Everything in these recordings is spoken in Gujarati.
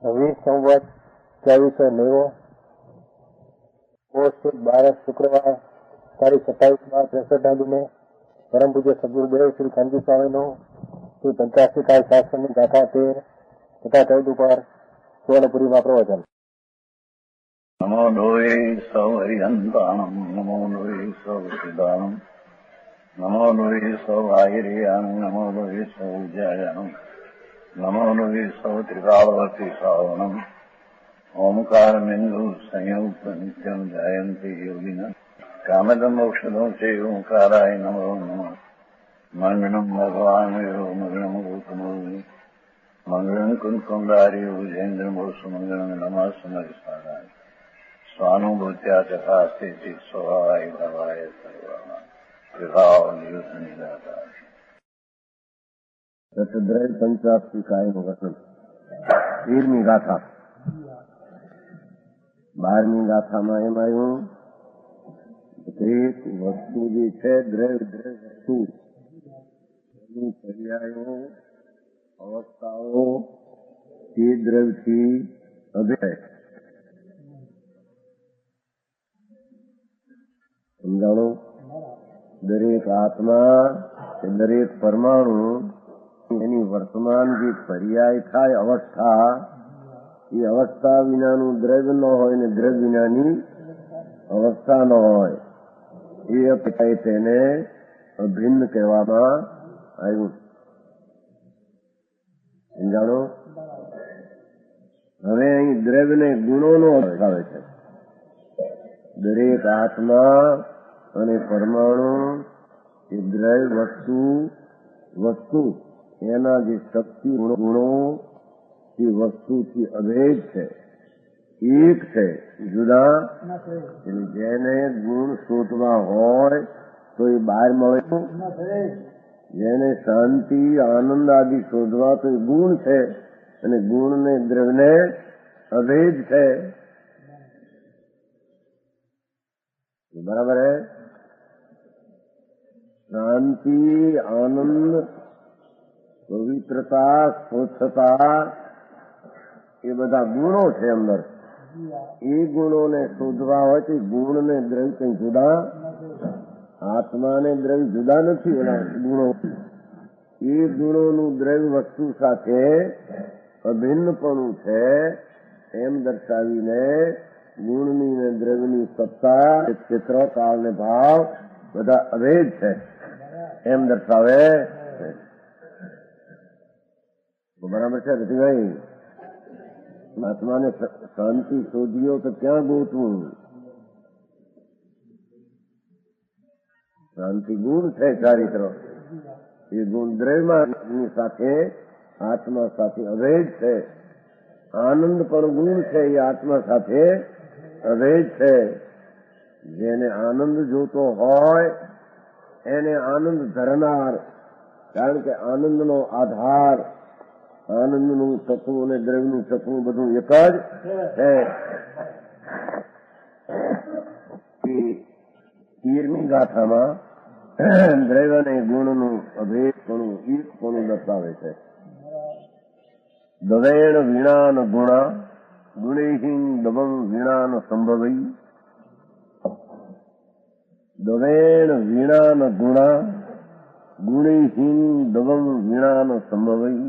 20 સંવત 2490 પોષ 12 શુક્રવાર તારીખ 27 માર્ચ 63 ને પરમ પૂજ્ય સદગુરુદેવ શ્રી કાનજી સ્વામીનું શ્રી પંચાશીકાય શાસ્ત્રની ગાથા 13 તથા 14 ઉપર સુવર્ણપુરીમાં પ્રવચન. નમો લોહે સૌ હરિહંતાણમ નમો લોહે સૌ સિદ્ધાણમ નમો લોહે સૌ આહિર્યાણમ નમો લોહે સૌ જયાણમ નમો લોહે સૌ ત્રિકાળવતી શ્રાવણમ ઓમકાર બિંદુ સંયુક્ત નિત્યમ જયંતી યોગિના કામદમ ઔષધો છે ઓંકારાય નમો નમઃ મંગળમ ભગવાન વીરો મંગળમ ગૌતમોની મંગળમ કુંકુંડારી ભુજેન્દ્ર મોસુ મંગળમ નમઃ સમરિસારાય સ્વાનુભૂત્યા તથા સ્થિતિ સ્વભાવાય ભવાય સર્વમાં વિભાવ નિયુદ્ધ નિરાકાર. દશદ્રય પંચાશીકાયનું વચન. 13મી ગાથા. 12મી ગાથામાં એમ આવ્યું દરેક વસ્તુ જે છે દ્રવ્ય વસ્તુ એની પર્યાયો અવસ્થાઓ તે દ્રવ્યથી અભેદ. સમજાણો? દરેક આત્મા કે દરેક પરમાણુ એની વર્તમાન જે પર્યાય થાય અવસ્થા, એ અવસ્થા વિનાનું દ્રવ્ય ન હોય ને દ્રવ્ય વિનાની અવસ્થા ન હોય. એ અપેક્ષાએ તેને અભિન્ન કહેવામાં આવ્યું. સમજાણો? હવે અહીં દ્રવ્યને ગુણોનો અર્થ આવે છે. દરેક આત્મા અને પરમાણુ એ દ્રવ્ય વસ્તુ એના જે શક્તિ ગુણો એ વસ્તુથી અભેદ છે, એક છે, જુદા. જેને ગુણ શોધવા હોય તો એ બહાર મળે. જેને શાંતિ આનંદ આદિ શોધવા તો એ ગુણ છે, અને ગુણ ને દ્રવ્યને અભેદ છે. બરાબર હે? શાંતિ, આનંદ, પવિત્રતા, સ્વચ્છતા એ બધા ગુણો છે અંદર. એ ગુણોને શોધવા હોય તો ગુણ ને દ્રવ્ય કઈ જુદા, આત્મા ને દ્રવ્ય જુદા નથી. એના ગુણો એ ગુણોનું દ્રવ્ય વસ્તુ સાથે અભિન્નપણું છે એમ દર્શાવીને ગુણની ને દ્રવ્યની સત્તા, ક્ષેત્ર, કાળ ને ભાવ બધા અભેદ છે એમ દર્શાવે. બરાબર છે રતિભાઈ? આત્માને શાંતિ શોધ્યો તો ક્યાં ગોતવું? શાંતિ ગુણ છે ચારિત્ર. એ ગુણ દ્રવ્યની સાથે આત્મા સાથે અભેદ છે. આનંદ પણ ગુણ છે, એ આત્મા સાથે અભેદ છે. જેને આનંદ જોતો હોય એને આનંદ ધરનાર, કારણ કે આનંદનો આધાર, આનંદનું તત્વ અને દ્રવ્યનું તત્વ બધું એક જ છે. 13મી ગાથામાં દ્રવ્ય અને ગુણનું અભેદપણું, એકપણું દર્શાવે છે. દવેણ વીણાન ગુણા ગુણેહીન દવમ વીણાન સંભવઈ. દવેણ વીણાન ગુણા ગુણેહીન દવમ વીણાન સંભવઈ.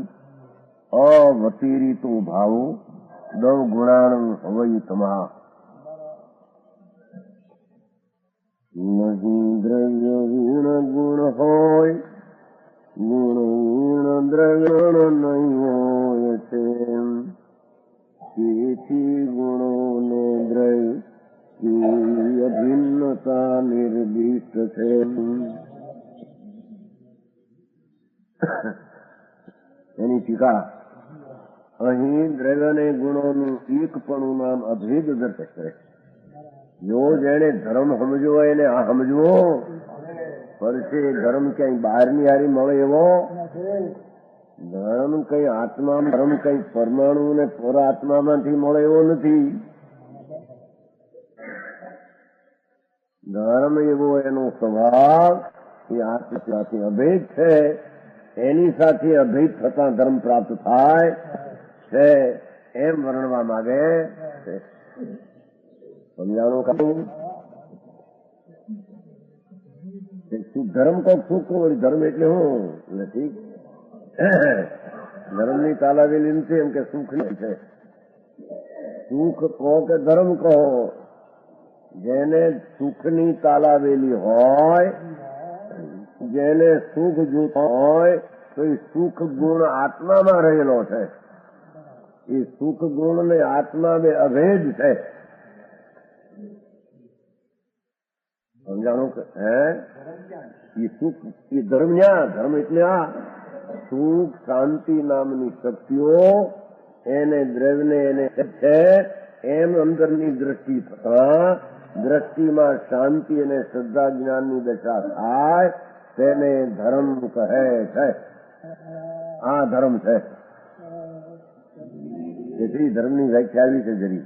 અવતીરિતો ભાવો દવ ગુણાણં હવઈ તમા. નહીં દ્રવ્ય વીણ ગુણ હોય, ગુણ વીણ દ્રવ્ય નહીં હોય છે. તેથી ગુણોને દ્રવ્ય અભિન્નતા નિર્દિષ્ટ છે. એની ટીકા. અહીં દ્રવ્ય અને ગુણોનું એકપણું નામ અભેદ દર્શક છે. જો જેને ધર્મ સમજવો હોય એને આ સમજવો પડશે. ધર્મ ક્યાંય બહારની હારી મળે એવો ધર્મ કઈ આત્મા, ધર્મ કઈ પરમાણુ ને પરાત્મામાંથી મળે એવો નથી. ધર્મ એવો એનો સ્વભાવ એ આત્માથી અભેદ છે. એની સાથે અભેદ થતા ધર્મ પ્રાપ્ત થાય છે. એમ વર્ણવા માંગે છે. સમજાણું કહું ધર્મ કોક સુખ વળી ધર્મ એટલે હું નથી. ધર્મની તાલાવેલી નથી એમ કે સુખ નહીં છે. સુખ કહો કે ધર્મ કહો, જેને સુખની તાલાવેલી હોય, જેને સુખ જોતું હોય તો એ સુખ ગુણ આત્મામાં રહેલો છે. એ સુખ ગુણ ને આત્મા બે અભેદ છે. સમજાણું હે? એ સુખ એ ધર્મ ધર્મ એટલે આ સુખ શાંતિ નામની શક્તિઓ એને દ્રવ્યને એને છે. એમ અંદરની દ્રષ્ટિ થતા દ્રષ્ટિમાં શાંતિ અને શ્રદ્ધા જ્ઞાનની દશા થાય તેને ધર્મ કહે છે. આ ધર્મ છે. તેથી ધર્મની વ્યાખ્યા આવી છે જરી.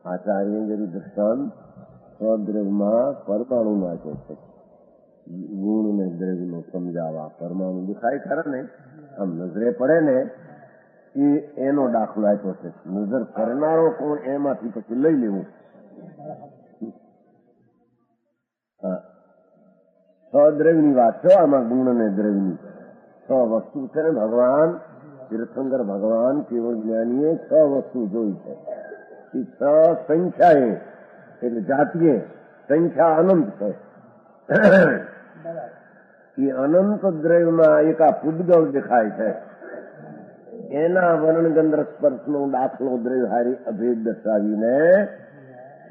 આચાર્ય જરી દૃષ્ટાંત સ્વદ્રવ્યમાં પરમાણુ નાખે છે. ગુણ ને દ્રવ્યનો સમજાવવા પરમાણુ દેખાય ખરા ને, આમ નજરે પડે ને એનો દાખલો આપ્યો છે. નજર કરનારો કોણ એમાંથી પછી લઈ લેવું. સ્વદ્રવ્યની વાત છે આમાં, ગુણ અને દ્રવ્યની છ વસ્તુ છે ને. ભગવાન તીર્થંકર ભગવાન કેવળ જ્ઞાનીએ છ વસ્તુ જોઈ છે. એ છ સંખ્યાએ એટલે જાતીય સંખ્યા અનંત છે. એ અનંત દ્રવ્યમાં એક આ પૂદગળ દેખાય છે. એના વર્ણગંધ્ર સ્પર્શનો દાખલો દ્રવ્ય હારી અભેદ દર્શાવીને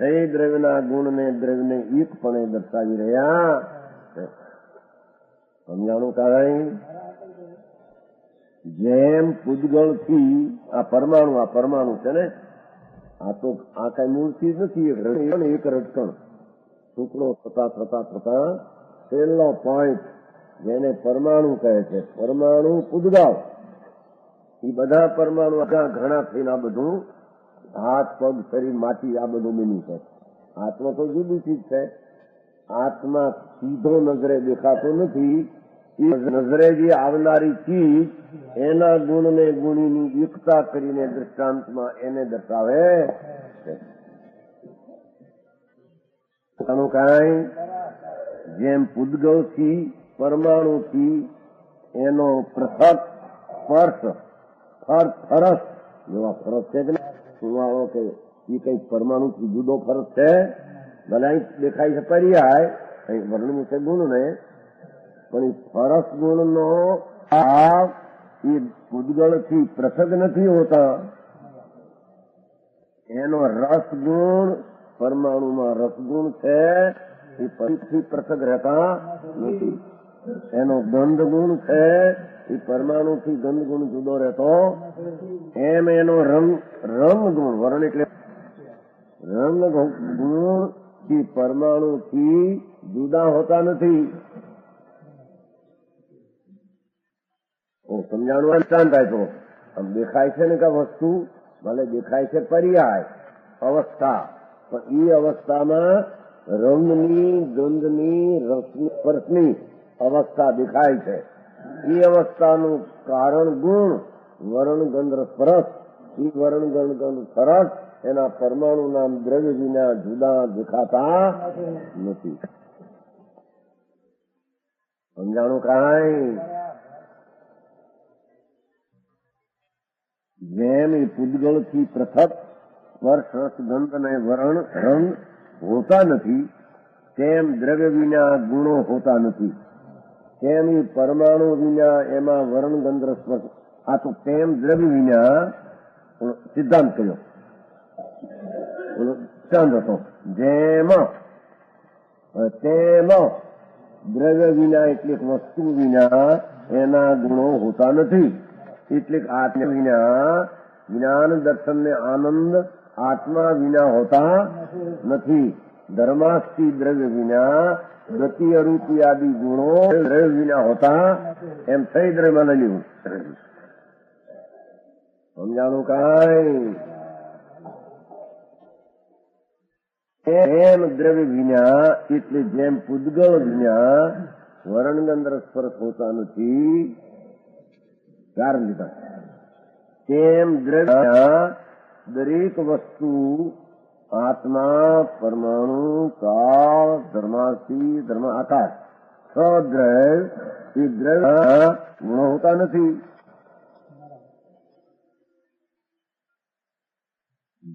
એ દ્રવ્યના ગુણને દ્રવ્યને એકપણે દર્શાવી રહ્યા. સમજાણું કારણ જેમ પૂદગળથી આ પરમાણુ છે ને, આ તો આ કઈ મૂળથી જ નથી. એક રટકણ ટુકડો થતા છેલ્લો પોઈન્ટ જેને પરમાણુ કહે છે. પરમાણુ પૂદગળ એ બધા પરમાણુ ઘણા થઈને આ બધું હાથ પગ શરીર માટી આ બધું બન્યું છે. આત્મા તો જુદી ચીજ છે. આત્મા સીધો નજરે દેખાતો નથી. એ નજરે જે આવનારી ચીજ એના ગુણને ગુણીની એકતા કરીને દૃષ્ટાંતમાં એને દર્શાવે છે. કાંઈ જેમ પૂદગળથી પરમાણુથી એનો પૃથક સ્પર્શ ફરસ જેવા ફરસ છે કે સુવાળો કે એ કઈ પરમાણુથી જુદો ફરસ છે. ભલે અહીં દેખાય છે પર્યાય, અહીં વર્ણવું છે ગુણ ને, પણ એ ફરસ ગુણનો ભાવ એ પૂદગળથી પૃથક નથી હોતા. એનો રસગુણ પરમાણુમાં રસગુણ છે એ પંચથી પૃથક રહેતા નથી. એનો ગંધ ગુણ છે એ પરમાણુથી ગંધ ગુણ જુદો રહેતો. એમ એનો રંગ ગુણ વર્ણ એટલે રંગ ગુણ થી પરમાણુથી જુદા હોતા નથી. સમજાણું શાંત થાય તો આમ દેખાય છે ને કે વસ્તુ ભલે દેખાય છે પર્યાય અવસ્થા, પણ એ અવસ્થામાં રંગની ગંધની રસની સ્પર્શની અવસ્થા દેખાય છે. એ અવસ્થાનું કારણ ગુણ વર્ણ ગંધ સ્પર્શ. એ વર્ણ ગંધ સ્પર્શ એના પરમાણુ નામ દ્રવ્ય વિના જુદા દેખાતા નથી. સમજાણું કાંઈ? જેમ એ પૂદગળથી પૃથક સ્પર્શ રસ ગંધ અને વર્ણ રંગ હોતા નથી, તેમ દ્રવ્ય વિના ગુણો હોતા નથી. તેમ એ પરમાણુ વિના એમાં વર્ણ ગંધ સ્પર્શ. આ તો તેમ દ્રવ્ય વિના સિદ્ધાંત કર્યો. સિદ્ધાંત હતો તેમાં દ્રવ્ય વિના એટલીક વસ્તુ વિના એના ગુણો હોતા નથી. એટલે આત્મા વિના જ્ઞાન દર્શન ને આનંદ આત્મા વિના હોતા નથી. ધર્માસ્તિ દ્રવ્ય વિના ગતિ અરૂપી આદિ ગુણો દ્રવ્ય વિના હોતા એમ થઈ દ્રવ્યમાં ન લેવું. સમજાણું કાંઈ? એમ દ્રવ્ય વિના એટલે જેમ પૂદગળ વિના વર્ણગંધ સ્પર્શ હોતા નથી, ચાર લીધા. તેમ દ્રવ્ય દરેક વસ્તુ આત્મા, પરમાણુ, કાળ, ધર્માસ્તિ, ધર્મ આકાશ, સદ્રવ્ય, એ દ્રવ્ય ગુણો હોતા નથી.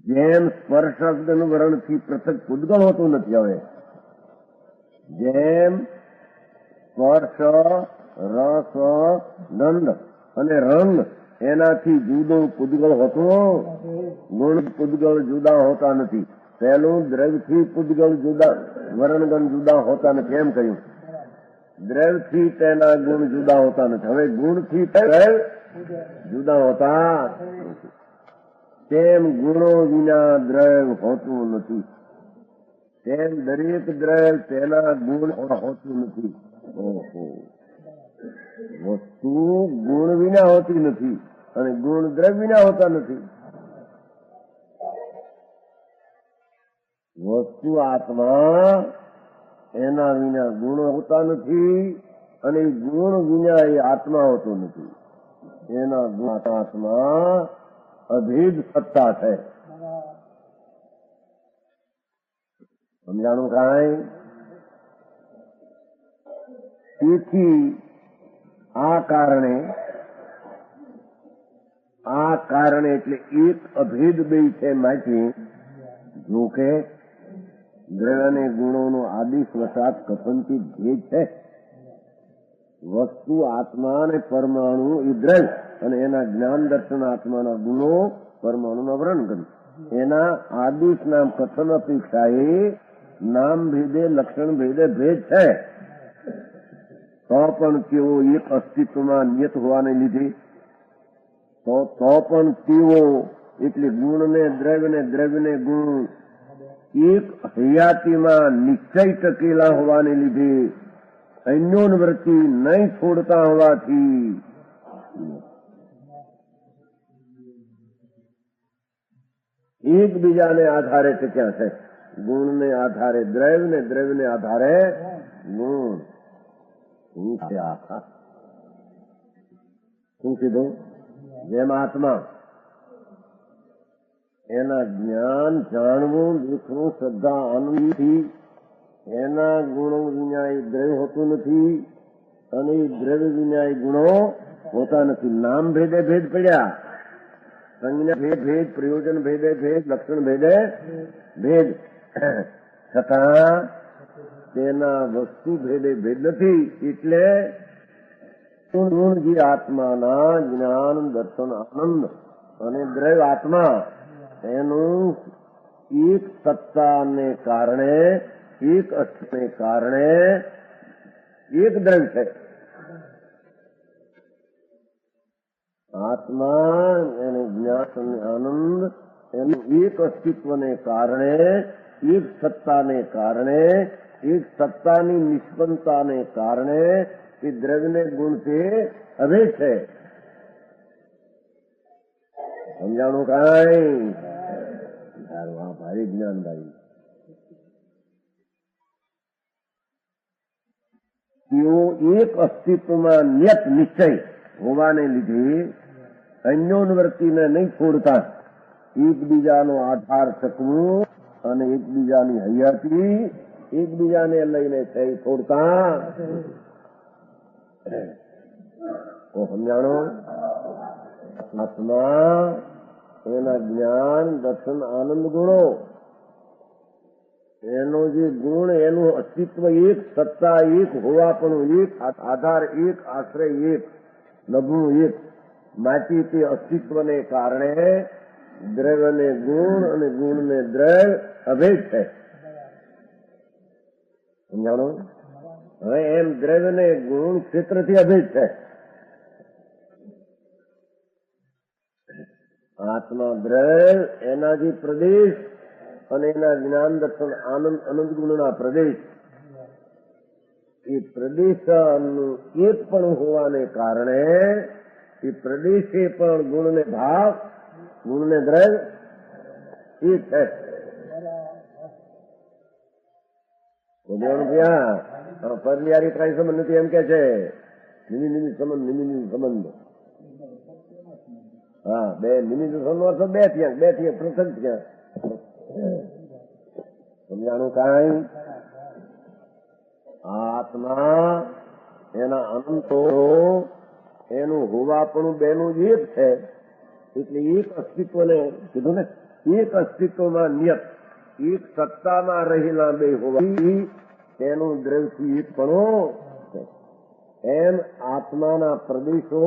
જેમ સ્પર્શ શબ્દનું વર્ણથી પૃથક પૂદગળ હોતું નથી. હવે જેમ સ્પર્શ, રસ, ગંધ અને રંગ એનાથી જુદો પૂદગળ હોતો, ગુણ પૂદગળ જુદા હોતા નથી. પહેલું દ્રવ્યથી પૂદગળ જુદા, વર્ણગણ જુદા હોતા નથી એમ કહ્યું. દ્રવ્યથી તેના ગુણ જુદા હોતા નથી. હવે ગુણથી દ્રવ્ય જુદા હોતા નથી. તેમ ગુણો વિના દ્રવ્ય હોતું નથી. તેમ દરેક દ્રવ્ય તેના ગુણ હોતું નથી. ઓહો, વસ્તુ ગુણ વિના હોતી નથી અને ગુણ દ્રવ્ય વિના હોતા નથી. વસ્તુ આત્મા, એના વિના ગુણ હોતા નથી અને ગુણ વિના એ આત્મા હોતો નથી. એના ગુણ આત્મા અભેદ સત્તા છે. સમજાણું કાંઈ? તેથી આ કારણે એટલે એક અભેદ બે છે. માટે જો કે દ્રવ્ય અને ગુણોનો આદિ સ્વસાત કથનથી ભેદ છે. વસ્તુ આત્મા અને પરમાણુ એ દ્રવ્ય અને એના જ્ઞાન દર્શન આત્માના ગુણો પરમાણુના વર્ણન કર્યું. એના આદિશ નામ કથન અપેક્ષાએ નામ ભેદે, લક્ષણ ભેદે ભેદ છે. તો પણ તેઓ એક અસ્તિત્વમાં નિયત હોવાને લીધે તો પણ તેઓ એટલે ગુણને દ્રવ્ય ને દ્રવ્યને ગુણ એક હયાતીમાં નિશ્ચય ટકેલા હોવાને લીધે અન્યોન્વૃત્તિ નહીં છોડતા હોવાથી એકબીજાને આધારે ટક્યા છે. ગુણને આધારે દ્રવ્ય ને દ્રવ્યને આધારે ગુણ. શું કીધું? જેમ આત્મા એના જ્ઞાન, જાણવું, દેખવું, શ્રદ્ધા, આનંદથી એના ગુણો વિના એ દ્રવ્ય હોતું નથી અને એ દ્રવ્ય વિના એ ગુણો હોતા નથી. નામ ભેદે ભેદ પડ્યા, સંજ્ઞા ભેદ, પ્રયોજન ભેદે ભેદ, લક્ષણ ભેદે ભેદ, છતાં તેના વસ્તુ ભેદે ભેદ નથી. એટલે ગુણ જે આત્માના જ્ઞાન, દર્શન, આનંદ અને દ્રવ્ય આત્મા એનું એક સત્તાને કારણે, એક અસ્તિત્વને કારણે એક દ્રવ્ય છે. આત્મા એને જ્ઞાન અને આનંદ એનું એક અસ્તિત્વને કારણે, એક સત્તાને કારણે, એક સત્તાની નિષ્પન્નતાને કારણે એ દ્રવ્યને ગુણથી અભેદ છે. સમજાણું કાંઈ? સારું, હા ભાઈ જ્ઞાનભાઈ. તેઓ એક અસ્તિત્વમાં નિયત નિશ્ચય હોવાને લીધે અન્યોન્વૃત્તિને નહીં છોડતા એકબીજાનો આધાર શકવું અને એકબીજાની હયાતી એકબીજાને લઈને છે છોડતા. સમજાણો? આત્મા એના જ્ઞાન, દર્શન, આનંદ ગુણો એનો જે ગુણ, એનું અસ્તિત્વ એક, સત્તા એક, હોવાપણું એક, આધાર એક, આશ્રય એક, નભવું એક. માટે તે અસ્તિત્વને કારણે દ્રવ્યને ગુણ અને ગુણને દ્રવ્ય અભેદ છે. સમજાણો? હવે એમ દ્રવ્યને ગુણ ક્ષેત્રથી અભેદ છે. આત્મા દ્રવ્ય એના જે પ્રદેશ અને એના જ્ઞાન, દર્શન, આનંદ, અનંત ગુણના પ્રદેશ, એ પ્રદેશનું એક પણ હોવાને કારણે એ પ્રદેશે પણ ગુણને ભાવ, ગુણને દ્રવ્ય એક છે. પરિયારી કાંઈ સંબંધ નથી એમ કે છે. નિમિ સંબંધ, નિમિ સંબંધ હા, બે નિમિત્ત નો અર્થ બે થયા પ્રસંગ થયા. સમજાણું કાંઈ? આત્મા એના અનંતો એનું હોવાપણું બેનું એક છે, એટલે એક અસ્તિત્વને કીધું ને, એક અસ્તિત્વમાં નિયત, એક સત્તામાં રહેલા બે હોવાથી તેનું દ્રવ્યથી એક પણ છે. એમ આત્માના પ્રદેશો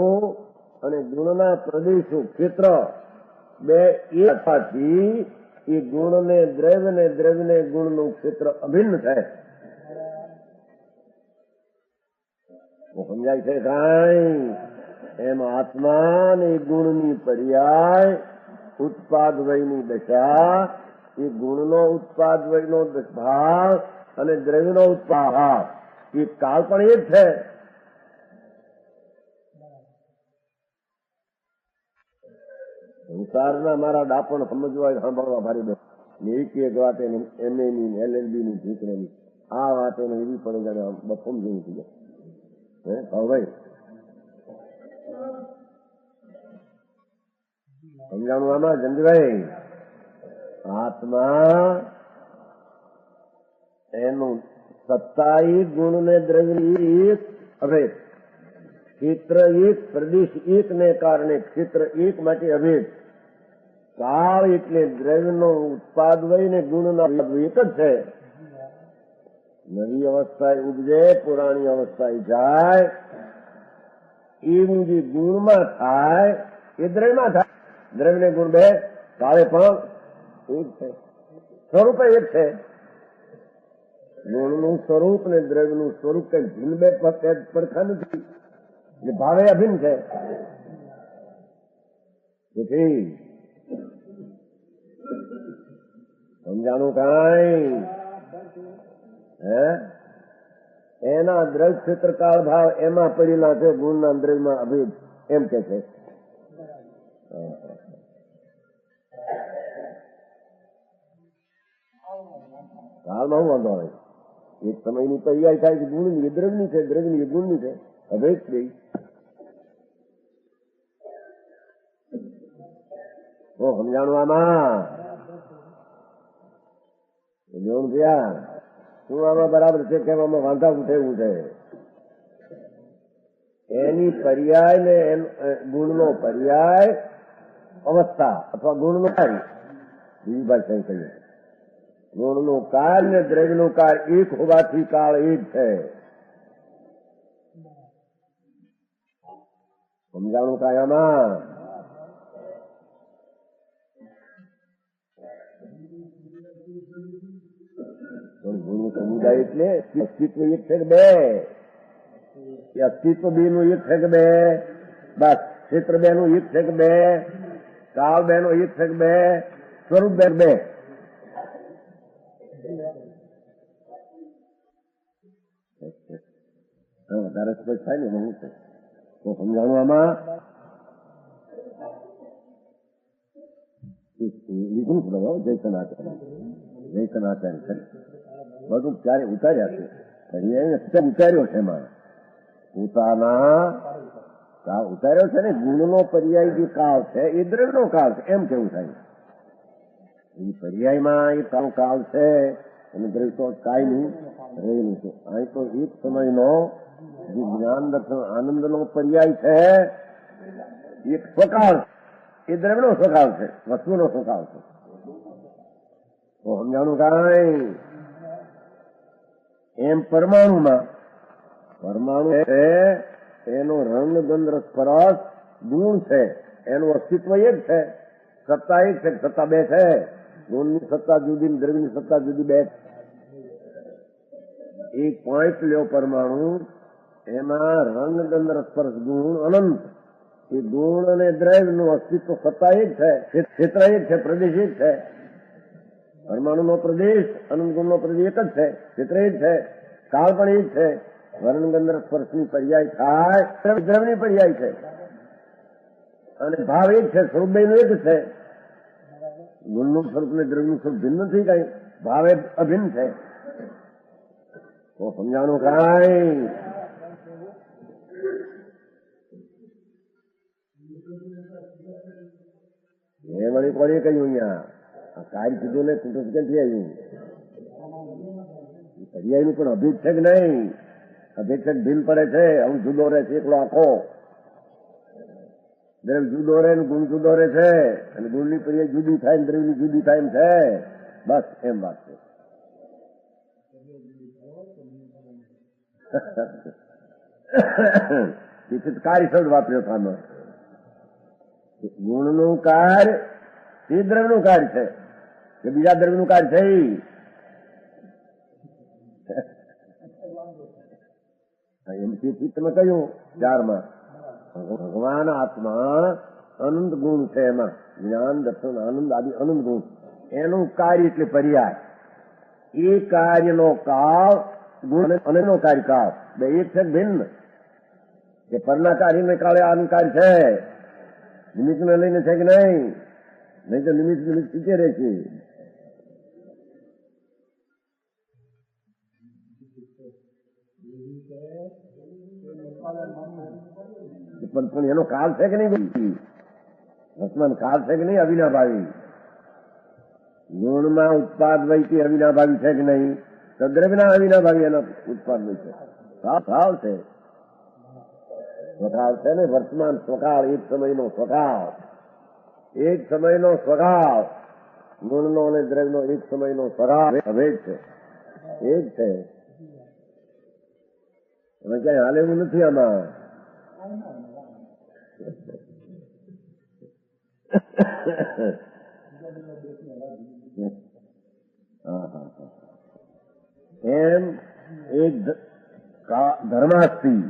અને ગુણના પ્રદેશો ક્ષેત્ર બે એકથી એ ગુણને દ્રવ્યને દ્રવ્યને ગુણનું ક્ષેત્ર અભિન્ન થાય. સમજાય છે કાંઈ? એમ આત્મા ને ગુણની પર્યાય ઉત્પાદ વયની દશા, એ ગુણનો ઉત્પાદ વયનો ભાગ અને દ્રવ્યનો ઉત્પાદ એ કાળ પણ એ જ છે. સંસારના મારા ડાપણ સમજવા સાંભળવા ભારી બે એક એક વાત એમએ ની LLB ની જીકરેની આ વાત એને એવી પડે જાણે બફમ જેવું થઈ જાય. ભાઈ સમજાણું આમાં જંગભાઈ? આત્મા એનું સત્તાયિક ગુણ ને દ્રવ્ય એક અભેદ, ક્ષેત્ર એક પ્રદેશ એક ને કારણે ક્ષેત્ર એક માટે અભેદ, કાળ એટલે દ્રવ્યનો ઉત્પાદ વય ને ગુણના એક જ છે. નવી અવસ્થા ઉપજે, પુરાણી અવસ્થા જાય, એવું જે ગુણમાં થાય એ દ્રવ્યમાં થાય. દ્રવ્ય ને ગુણ બે કાળે પણ એક છે, સ્વરૂપ એક છે. ગુણનું સ્વરૂપ ને દ્રવ્યનું સ્વરૂપ કઈ ભિન્ન બે પડખા નથી, જે ભાવે અભિન્ન છે. તેથી સમજાણું કાંઈ? એના દ્રવ્ય ક્ષેત્ર કાળ ભાવ એમાં પડેલા છે, ગુણના દ્રવ્યમાં અભેદ એમ કે છે. કાળમાં શું વાંધો આવે? એક સમયની પર્યાય થાય છે ગુણની, દ્રવ્યની છે, દ્રવ્યની ગુણની છે, અભેદ ગઈ. સમજાણું આમાં? જોણ થયા? શું આમાં બરાબર છે? કહેવામાં વાંધા ઉઠેવું છે. એની પર્યાય ને ગુણનો પર્યાય અવસ્થા અથવા ગુણનો કાર્ય, બીજી ભાષા કહીએ ગુણનું કાર્ય ને દ્રવ્યનું કાર્ય એક હોવાથી કાળ એક છે. સમજાણું કાયામાં? ગુણનું સમુદાય એટલે અસ્તિત્વ એક છે કે બે? અસ્તિત્વ બે નું એક છે કે બે? બસ ક્ષેત્ર બે નું એક છે કે બે? કાળ બે નો એક છે કે બે? સ્વરૂપ બે બે? વધારે સ્પષ્ટ થાય ને હું છે તો સમજાણું આમાં? લીધું જયસન આચાર્ય બધું ક્યારે ઉતાર્યા છે, ઉતાર્યો છે એમાં પોતાના ઉતાર્યો છે ને. ગુણનો પર્યાય જે કાળ છે એ દ્રવ્યનો કાળ છે એમ કેવું થાય. એ પર્યાયમાં એ કાળ છે અને દ્રવ્ય તો કાયમી રહેલું છે. અહીં તો એક સમયનો જે જ્ઞાન દર્શન આનંદનો પર્યાય છે એક સ્વકાળ, એ દ્રવ્યનો સ્વકાળ છે, વસ્તુનો સ્વકાળ છે. તો સમજાણું કાંઈ? એમ પરમાણુ છે એનો રંગ ગંધ સ્પર્શ ગુણ છે, એનું અસ્તિત્વ એક છે, સત્તા એક છે, સત્તા બે છે. ગુણની સત્તા જુદી, દ્રવ્યની સત્તા જુદી, બે. એક પોઈન્ટ લ્યો પરમાણુ, એમાં રંગ ગંધ સ્પર્શ ગુણ અનંત. એ ગુણ અને દ્રવ્યનું અસ્તિત્વ સત્તા એક છે, ક્ષેત્ર એક છે, પ્રદેશ એક છે. પરમાણુનો પ્રદેશ અનંત ગુણનો પ્રદેશ એક જ છે, ક્ષેત્ર એક છે, કાળ પણ એક છે. વર્ણગંધ સ્પર્શની પર્યાય થાય, દ્રવ્યની પર્યાય છે, અને ભાવ એક છે, સ્વરૂપ બે નું એક છે. ગુણનું સ્વરૂપ ને દ્રવ્યનું સ્વરૂપ ભિન્ન નથી, કઈ ભાવે અભિન્ન છે. તો સમજાણું કાંઈ? એ વળી કોને કહ્યું અહીંયા આ કાર્ય કીધું ને કુટુંબ ક્યાંથી આવ્યું? પર્યાયનું પણ અભેદ છે કે નહીં? અભેદ છે ભીલ પડે છે. હું જુદો રહે છે એકલો આખો દ્રવ જુદો રહે ને ગુણ જુદો રહે છે અને ગુણની પર્યાય જુદી થાય ને દ્રવની જુદી થાય એમ છે. બસ એમ વાત છે. કાર્ય શબ્દ વાપર્યો થાનો. ગુણનું કાર્ય એ દ્રવ્યનું કાર્ય છે કે બીજા દ્રવ્યનું કાર્ય છે? એમથી તમે કહ્યું 4માં ભગવાન આત્મા અનંત ગુણ છે. એમાં જ્ઞાન દર્શન આનંદ આદિ અનંત ગુણ. એનું કાર્ય એટલે પર્યાય. એ કાર્યનો કાળ ગુણ અને એનો કાર્ય કાળ બે એક છે ભિન્ન. કે પરના કાર્યને કાળે આનું કાર્ય છે. નિમિત્તને લઈને છે કે નહીં? નહીં તો નિમિત્ત શીખે રહે છે. પણ એનો કાળ છે કે નહીં? વર્તમાન કાળ છે કે નહીં? અવિનાભાવી ગુણમાં ઉત્પાદ વૈથી અવિનાભાવી છે કે નહીં? સદ્રવ્યના અવિનાભાવી એનો ઉત્પાદ વૈ છે. ભાવ છે, સ્વભાવ છે ને. વર્તમાન સ્વકાળ એક સમયનો સ્વભાવ, એક સમયનો સ્વભાવ. ગુણનો અને દ્રવ્યનો એક સમયનો સ્વભાવ અભેદ છે. એક છે. તમે ક્યાંય હાલ એવું નથી આમાં. એમ એક ધર્માસ્તી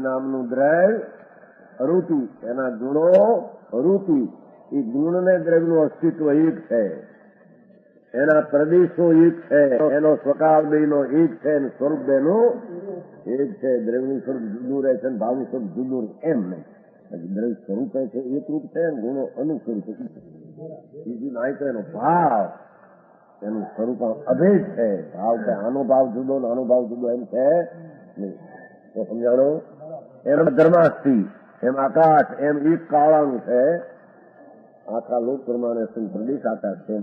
નામનું દ્રવ્ય અરુતિ, એના ગુણો અરુતિ. એ ગુણ ને દ્રવ્યનું અસ્તિત્વ એક છે. એના પ્રદેશો એક છે. એનો સ્વકાળ બેનો એક છે અને સ્વરૂપ બેનું એક છે. દ્રવ્યનું સ્વરૂપ જુદું રહે છે અને ભાવનું સ્વરૂપ જુદું રહે એમ નહીં. દ્રવ્ય સ્વરૂપ છે એક રૂપ છે અને ગુણો અનુસ્વરૂપ છે. બીજું નહીં તો એનો ભાવ, એનું સ્વરૂપ અભેદ છે. ભાવ છે આનો ભાવ જુદો આનો ભાવ જુદો એમ છે નહીં. તો સમજાણો? એમ ધર્માસ્તી, એમ આકાશ, એમ એક કાળાનું છે. આખા લોક પ્રમાણે પ્રદેશ આકાશ છે.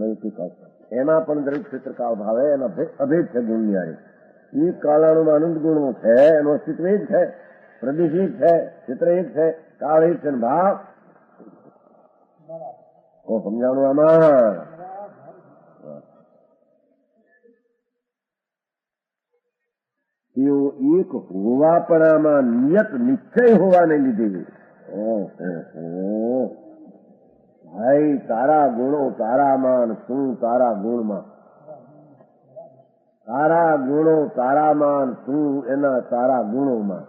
એમાં પણ દરેક ક્ષેત્ર કાળ ભાવે એના અભેદ છે. ગુણની આરે એક કાળાનું અનંત ગુણો છે. એનું અસ્તિત્વ એક છે. પ્રદેશ એક છે. ક્ષેત્ર એક છે. કાળ એક છે. ભાવ તો સમજાણું આમાં? તેઓ એક હોવાપણામાં નિયત નિશ્ચય હોવાને લીધે ભાઈ તારા ગુણો તારામાં, તું તારા ગુણમાં. તારા ગુણો તારામાં, તું એના તારા ગુણોમાં.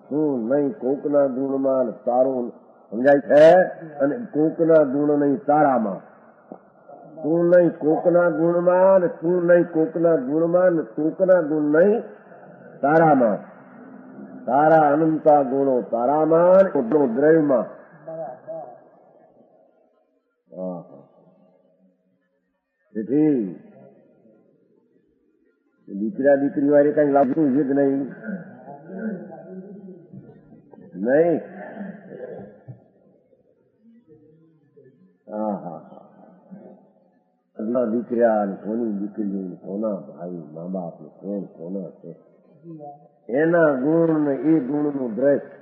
તું નહીં કોકના ગુણમાં તારું, સમજાય છે? અને કોકના ગુણ નહીં તારામાં. તું નહીં કોકના ગુણમાં, તું નહીં કોકના ગુણમાં, કોકના ગુણ નહીં તારામાં. તારા અનંતા ગુણો તારામાં, દ્રવ્યમાં. તેથી દીકરા દીકરી વાળી કઈ લાભતું છે કે નહીં? નહીં. દીકરા કોની દીકરી, કોના ભાઈ, મા બાપ કોણ કોના છે, એના ગુણ એ ગુણનું દ્રશ્ય,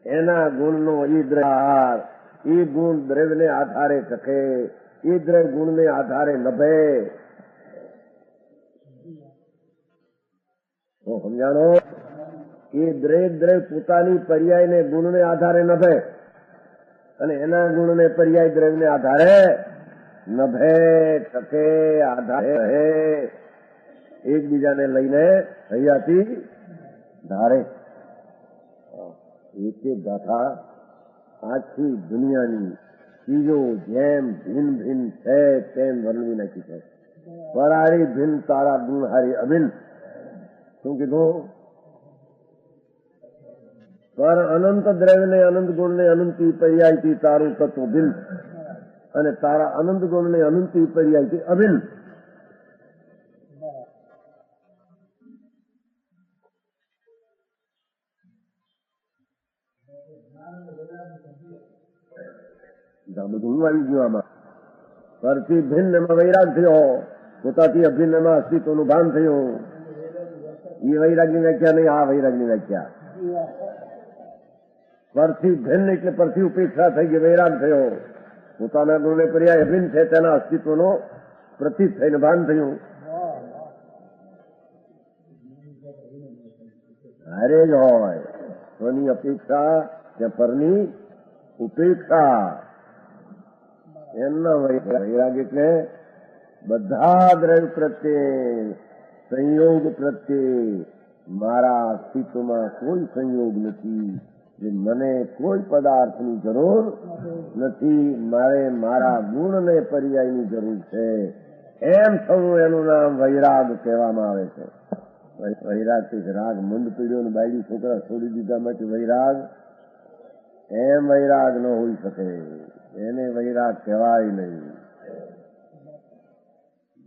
એના ગુણનો એ દ્રહાર, એ ગુણ દ્રવ્યને આધારે ટકે, એ દ્રવ્ય ગુણને આધારે નભે. સમજાણો? એ દ્રવ્ય પોતાની પર્યાયને ગુણને આધારે નભે અને એના ગુણને પર્યાય દ્રવ્યને આધારે નભે, ટકે, આધારે રહે, એકબીજાને લઈને હૈયાથી ધારે. એક ગાથા આખી દુનિયાની ચીજો જેમ ભિન્ન ભિન્ન છે તેમ વર્ણવી નાખી છે. પરારી ભિન્ન તારા ગુણ હારી અભિન્ન. શું કીધું? પર અનંત દ્રવ્યને અનંત ગુણને અનંતી પર્યાયથી તારું તત્વ ભિન્ન અને તારા અનંત ગુણને અનંતી પર્યાયથી અભિન્ન. બધું આવી ગયું આમાં. પરથી ભિન્નમાં વૈરાગ થયો, પોતાથી અભિન્નમાં અસ્તિત્વનું ભાન થયું. એ વૈરાગની વ્યાખ્યા નહીં, આ વૈરાગની વ્યાખ્યા. પરથી ભિન્ન એટલે પરથી ઉપેક્ષા થઈ ગઈ, વૈરાગ થયો. પોતાના ગુણને પર્યાય અભિન્ન છે તેના અસ્તિત્વનો પ્રતીત થઈને ભાન થયું. હારે જ હોય સ્વની અપેક્ષા કે પરની ઉપેક્ષા, એમના વૈરાગ એટલે બધા દ્રવ્ય પ્રત્યે, સંયોગ પ્રત્યે મારા અસ્તિત્વમાં કોઈ સંયોગ નથી, મને કોઈ પદાર્થની જરૂર નથી, મારે મારા ગુણને પર્યાયની જરૂર છે, એમ થવું એનું નામ વૈરાગ કહેવામાં આવે છે. વૈરાગ થી રાગ મંદ પીડ્યો ને બાયડી છોકરા છોડી દીધા માટે વૈરાગ, એમ વૈરાગ ન હોઈ શકે, એને વૈરાગ કહેવાય નહીં.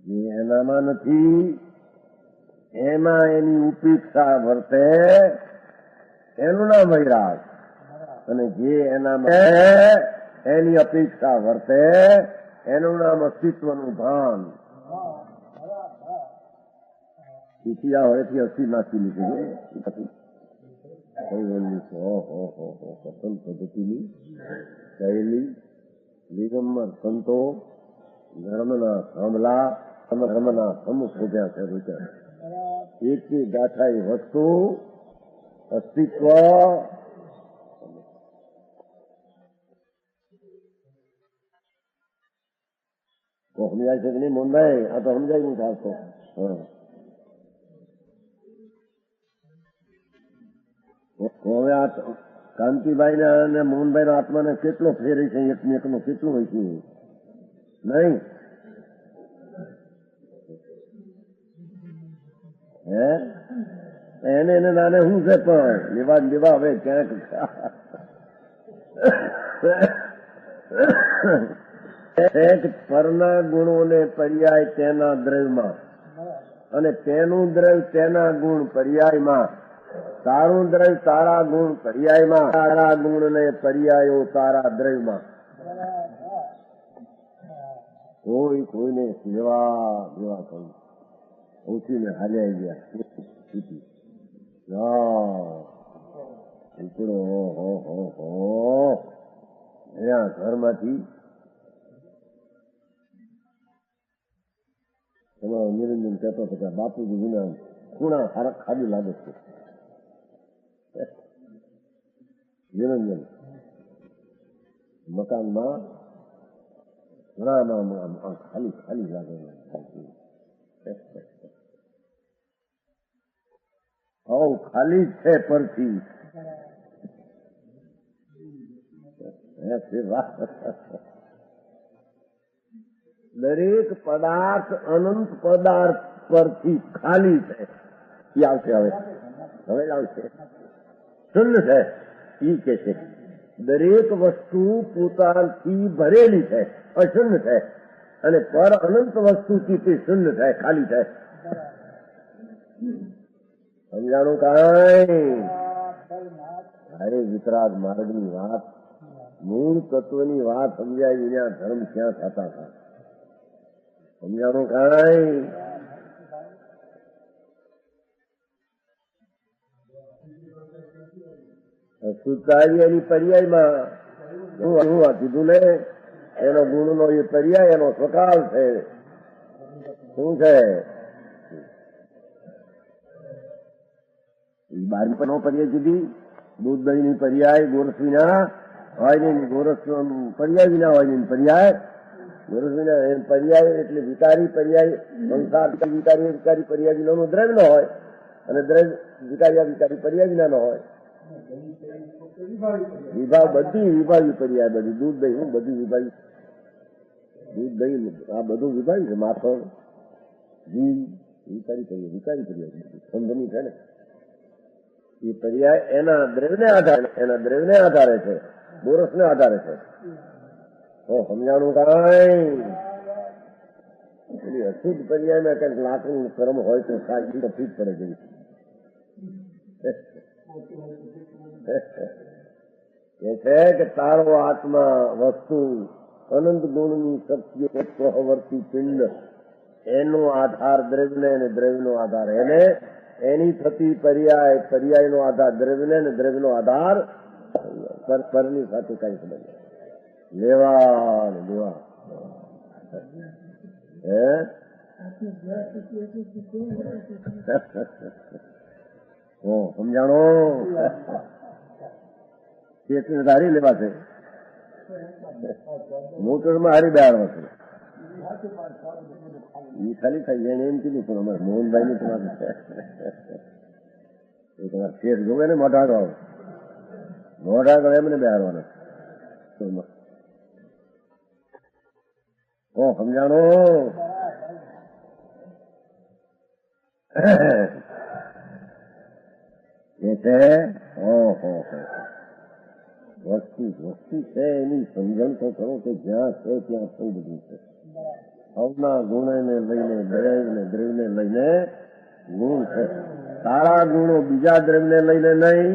જે એનામાં નથી એમાં એની ઉપેક્ષા વર્તે એનું નામ વૈરાગ, અને જે એનામાં એની અપેક્ષા વર્તે એનું નામ અસ્તિત્વનું ભાન. શીખ્યા હોયથી અસ્થિ નાખી લીધી કથન પદ્ધતિની શૈલી દિગંબર સંતો ધર્મના થાંભલા, ધર્મના સમૂહ શોધ્યા છે. રૂચા એક ગાથા એ વસ્તુ અસ્તિત્વ સમજાય છે કે નહીં મોહનભાઈ? આ તો સમજાય નહીં થતો. હવે આ કાંતિભાઈ અને મોહનભાઈ ના આત્માને કેટલો ફેરે છે, એકનો કેટલું હોય છે નહીં? હે એને નાને શું છે પણ લેવા હવે ક્યાંક પરના ગુણોને પર્યાય તેના દ્રવ્યમાં, અને તેનું દ્રવ્ય તેના ગુણ પર્યાયમાં, તારું દ્રવ્ય તારા ગુણ પર્યાયમાં, તારા ગુણ ને પર્યાયો તારા દ્રવ્યમાં. કોઈને સેવા દેવા કહ્યું ઓછીને હાલ્યા ગયા ઘરમાંથી તમારો નિરંજન કહેતો હતો કે બાપુજી વિના ખૂણા ખાલી લાગે છે. નિરંજન મકાનમાં ઘણામાં ખાલી ખાલી લાગે. ખાલી જ છે પરથી. દરેક પદાર્થ અનંત પદાર્થ પરથી ખાલી છે. એ આવશે હવે આવશે. શૂન્ય છે એ કે છે. દરેક વસ્તુ પોતાથી ભરેલી છે, અશૂન્ય છે, અને પર અનંત વસ્તુથી તે શૂન્ય છે, ખાલી છે. સમજાણું કાંઈ? અરે વિતરાગ માર્ગની વાત, મૂળ તત્વની વાત સમજાય વિના ધર્મ ક્યાં થતા હતા? સમજાણું કાંઈ? સુતારી એની પર્યાયમાં શું કીધું ને? એનો ગુણનો એ પર્યાય એનો સ્વકાલ છે. શું છે? બારમી નો પર્યાય કીધી. દૂધ દહીં ની પર્યાય ગોરસ વિના હોય નહીં, ગોરસ પર્યાય વિના હોય નહીં. પર્યાય ગોરસ વિના પર્યાય એટલે વિકારી પર્યાય. સંસાર વિકારી પર્યાય વિનાનો દ્રવ્ય ન હોય, અને દ્રવ્ય વિકારી પર્યાય વિના ન હોય. વિભાગ બધી વિભાગી પર્યાય, બધી દૂધ દહીં બધી વિભાગી. દૂધ દહીં આ બધું વિભાગી છે. માખણ ઘી વિકારી પર્યાય સંધની છે ને એ પર્યાય એના દ્રવ્યને આધારે છે, બોરસને આધારે છે. સમજાણું કાંઈ? અશુદ્ધ પર્યાયમાં કંઈક લાકડું કર્મ હોય તો સાચી તકલીફ પડે ગઈ. એ છે કે તારો આત્મા વસ્તુ અનંત ગુણની શક્તિઓ પ્રવર્તી પિંડ, એનો આધાર દ્રવ્યને અને દ્રવ્યનો આધાર એને, એની થતી પર્યાય, પર્યાયનો આધાર દ્રવ્યને અને દ્રવ્યનો આધાર પરની સાથે કઈ સંબંધ લેવા ને દેવા. હે સમજાણો? ચેતને હારી લેવા છે, મોટરમાં હારી બેહાડવા છે. એ ખાલી થાય એને એમ કીધું પણ અમારે મોહનભાઈ ની તમારે તમારે શેઠ જોવે ને મોઢાગળ આવે, મોઢાગળ એમને બેહાડવાના. સમજાણો? એ છે વસ્તુ વસ્તુ છે એની સમજણ તો કરો કે જ્યાં છે ત્યાં સૌ બધું છે. સૌના ગુણને લઈને દ્રવ્યને, દ્રવ્યને લઈને ગુણ છે. તારા ગુણો બીજા દ્રવ્યને લઈને નહીં,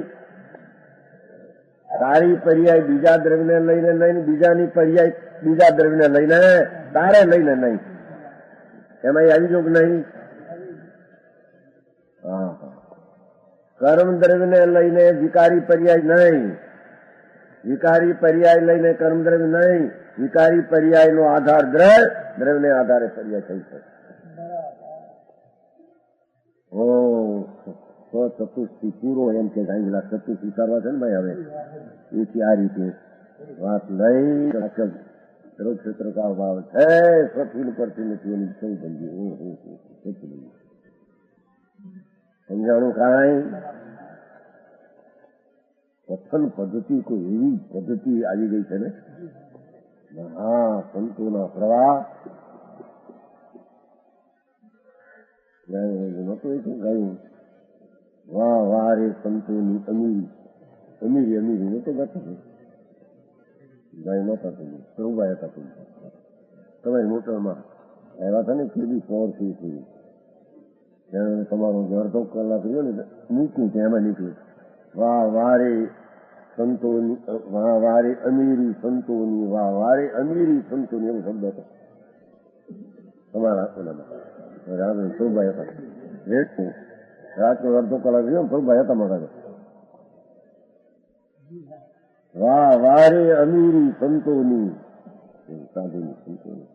તારી પર્યાય બીજા દ્રવ્યને લઈને નહીં, બીજાની પર્યાય બીજા દ્રવ્યને લઈને, તારે લઈને નહીં. એમાં આવી જો કે નહીં? કર્મ દ્રવ્યને લઈને વિકારી પર્યાય નહીં, વિકારી પર્યાય લઈને કર્મ દ્રવ્ય નહીં, વિકારી પર્યાયનો આધાર દ્રવ્ય, દ્રવ્યને આધારે પર્યાય થઈ શકે. ચતુર્થી પૂરો એમ કે ચતુર્થી સ્વીકારવા છે ને ભાઈ. હવે એથી આ રીતે વાત લઈ ક્ષેત્ર કા ભાવ છે, સ્વથી પરથી નથી એની સૌ બંધી. સમજાણું? કાંઈ કથન પદ્ધતિ કોઈ એવી પદ્ધતિ આવી ગઈ છે ને, હા, સંતોના પ્રવાહ નતું એ ગાયું, વાહ વાહ રે સંતોની અમીરી, અમીરી અમીરી નતો ગાતો ગાય નતા તમે સૌભાઈ હતા. તમારી મોટરમાં આવ્યા હતા ને કેવી પોરથી હતી, તમારો અડધો કલાક રહ્યો ને મૂક્યું ત્યાં એમાં નીકળ્યું, વાહ વારે સંતોની, વાહ વારે અમીરી સંતોની, વાહ વારે અમીરી સંતોની, એવો શબ્દ હતો તમારા ઓલામાં. સૌભાઈ હતા રેટનું રાતનો અડધો કલાક રહ્યો ને સૌભાઈ હતા મારા. વાહ વારે અમીરી સંતોની, સાધુની સંતોની.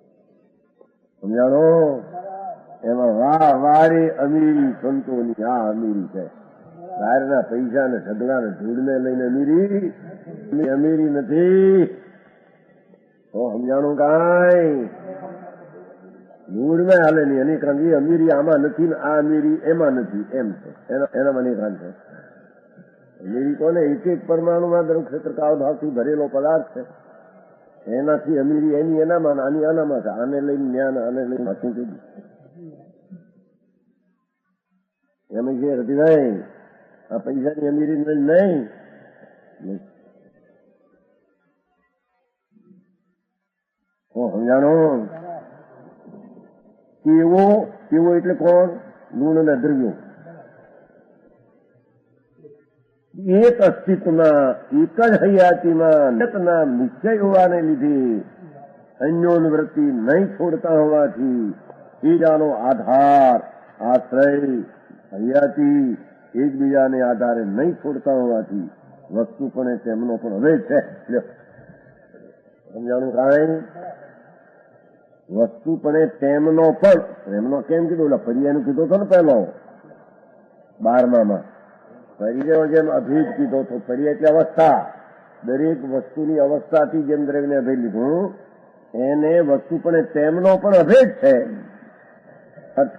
સમજાણો? એમાં વાહ વારે અમીરી સંતોની. આ અમીરી છે, બહારના પૈસા ને ઢગલા ને ધૂળને લઈને અમીરી, અમીરી નથી. તો સમજાણું? કાંઈ ધૂળમાં હાલે નહીં. એની કારણ એ અમીરી આમાં નથી ને આ અમીરી એમાં નથી, એમ છે. એનામાં નિકાલ છે. અમીરી કોને? એક એક પરમાણુમાં દરેક ક્ષેત્ર કાળ ભાવથી ભરેલો પદાર્થ છે. એનાથી અમીરી એની એનામાં, આની આનામાં છે. આને લઈને જ્ઞાન, આને લઈને વાંચું કીધું એમ જે હતી નહીં. આ પૈસાની અમીરી નહીં. સમજાણો? કેવો? કેવો એટલે કોણ? ગુણ અને દ્રવ્યો એક અસ્તિત્વમાં, એક જ હયાતીમાં નિશ્ચય હોવાને લીધે અન્યોન્વૃત્તિ નહીં છોડતા હોવાથી, બીજાનો આધાર, આશ્રય, હયાતી એકબીજાને આધારે નહીં છોડતા હોવાથી વસ્તુ પણ તેમનો પણ હવે છે. સમજાણું? કાંઈ વસ્તુ પણ તેમનો પણ, એમનો કેમ કીધું? પર્યાયનું કીધું હતો ને પહેલો 12માં. પર્યાય જેમ અભેદ કીધો હતો. પર્યાય એટલે અવસ્થા. દરેક વસ્તુની અવસ્થાથી જેમ દ્રવ્યને અભેદ લીધું, એને વસ્તુ પણ તેમનો પણ અભેદ છે.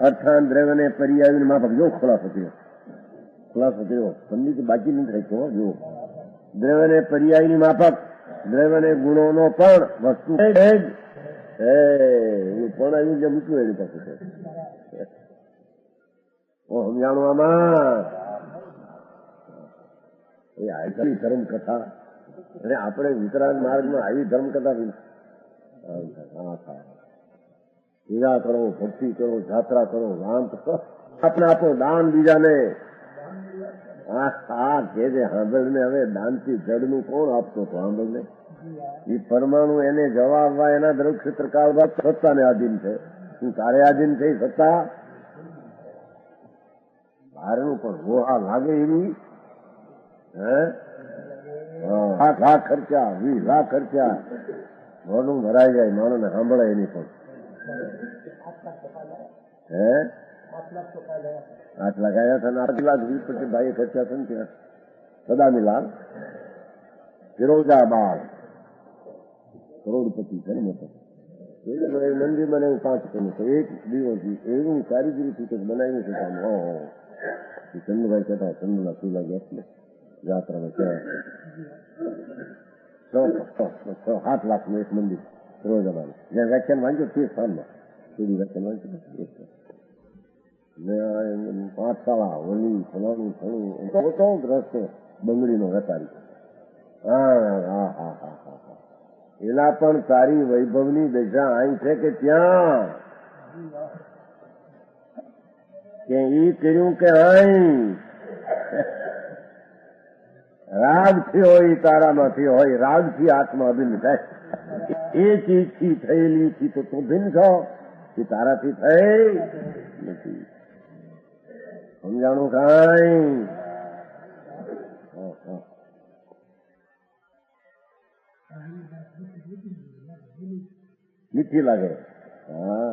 અર્થાન દ્રવ્યને પર્યાયની માફક જો ખુલાસો થયો, ખુલાસો થયો. પંડિત બાકી નથી રાખ્યો. જો દ્રવ્યને પર્યાયની માફક, દ્રવ્યને ગુણોનો પણ વસ્તુ પણ આવ્યું જે મૂક્યું એની પાસે છે. સમજાણું? આમાં એ આવી ધર્મ કથા, અને આપણે વિતરાગ માર્ગમાં આવી ધર્મ કથા પૂજા કરો, ભક્તિ કરો, જાત્રા કરો, દાન કરો, આપણે આપો દાન બીજાને. આ કે જે સાંભળને હવે દાનથી જડનું કોણ આપતો હતો સાંભળને? એ પરમાણુ એને જવાબવા એના દ્રવ ક્ષેત્રકાળ સત્તાને આધીન છે. શું તારે આધીન છે સત્તા? બહારનું પણ રોહા લાગે એવી હે? લાખ ખર્ચા 20 લાખ ખર્ચા મોઢું ભરાઈ જાય, માણસને સાંભળાય એની પણ હે 8 લાખ આવ્યા હતા, 8 લાખ 20 પછી ભાઈ ખર્ચા છે ને ત્યાં સદામીલાલ ફિરોજાબાદ કરોડપતિ છે ને મોટો મંદિરમાં એવું 5 કરું તો એક દિવસ એવું કારીગરીથી કંઈક બનાવ્યું છે કામ. ચંદ્રભાઈ કહેતા ચંદ્રના શું લાગે એટલે યાત્રામાં કહેવાય 7 લાખનું એક મંદિર ફિરોજાબાદ જ્યાં વ્યાખ્યાન વાંચ્યું તે સ્થાનમાં સુધી વ્યાખ્યાન વાંચ્યું. પાઠશાળા ઓલી ફલાણું થયું રસ્તો બંગડીનો વેપારી. એના પણ તારી વૈભવની દશા અહીં છે કે ત્યાં? કે ઈ કર્યું કે અહીં? રાગથી હોય તારામાંથી હોય, રાગથી આત્મા ભિન્ન થાય. એ ચીજથી થયેલી થી તો તું ભિન્ન છો, એ તારાથી થઈ નથી. સમજાણું કાંઈ? મીઠી લાગે. હા,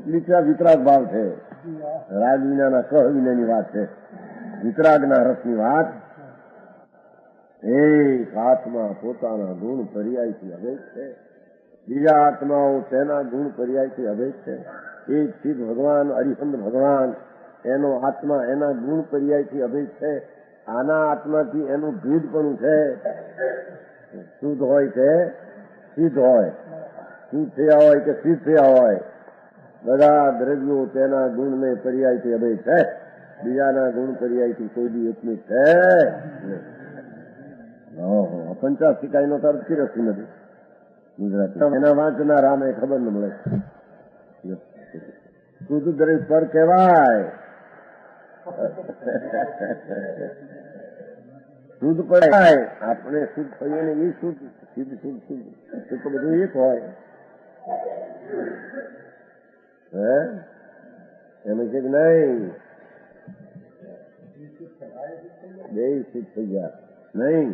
મીઠા વિતરાગ ભાવ છે. રાગ વિનાના કહ વિનાની વાત છે. વિતરાગના રસની વાત. એક આત્મા પોતાના ગુણ પર્યાયથી અભેદ છે, બીજા આત્માઓ તેના ગુણ પર્યાયથી અભેદ છે. એક સિદ્ધ ભગવાન હરિહંદ ભગવાન એનો આત્મા એના ગુણ પર્યાયથી અભેદ છે. આના આત્માથી એનું ભેદપણું છે. શુદ્ધ હોય કે સિદ્ધ હોય, શુદ્ધ થયા હોય કે સિદ્ધ થયા હોય, બધા દ્રવ્યો તેના ગુણને પર્યાયથી અભેદ છે. બીજાના ગુણ પર્યાયથી કોઈ દી એટલું છે. પંચાશિકાઈનો તો અર્થ રસી નથી ગુજરાતી. એના વાંચના રામે ખબર ન મળે. શુદ્ધ દ્રવ્ય પર કહેવાય, શુદ્ધ પડાય. આપણે શુદ્ધ થઈએ ને એ શુદ્ધ સિદ્ધ શુદ્ધ શુદ્ધ તો બધું એક હોય. હે એમ છે કે નહીં? બે શુદ્ધ થઈ ગયા નહીં?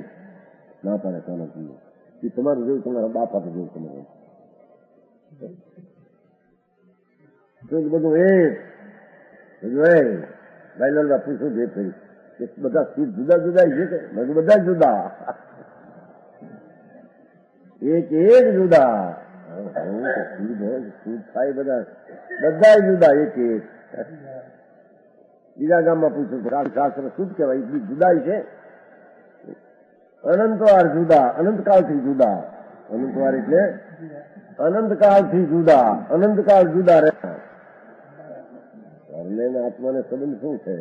ના પાડે કોને પીએ? એ તમારું જેવું, તમારા બાપ આપે જેવું તમારું બધું એક બધું. ભાઈ લાલવા પૂછું જે ફરી બધા જુદા જુદા છે કે બધા જુદા? એક એક જુદા. શુદ્ધ થાય બધા જુદા એક એક. બીજા ગામમાં પૂછું શાસ્ત્ર શુદ્ધ કહેવાય, જુદા છે. અનંતવાર જુદા, અનંતકાળથી જુદા. અનંતવાર એટલે અનંતકાળથી જુદા, અનંતકાળ જુદા રહેતા. આત્માને સંબંધ શું છે?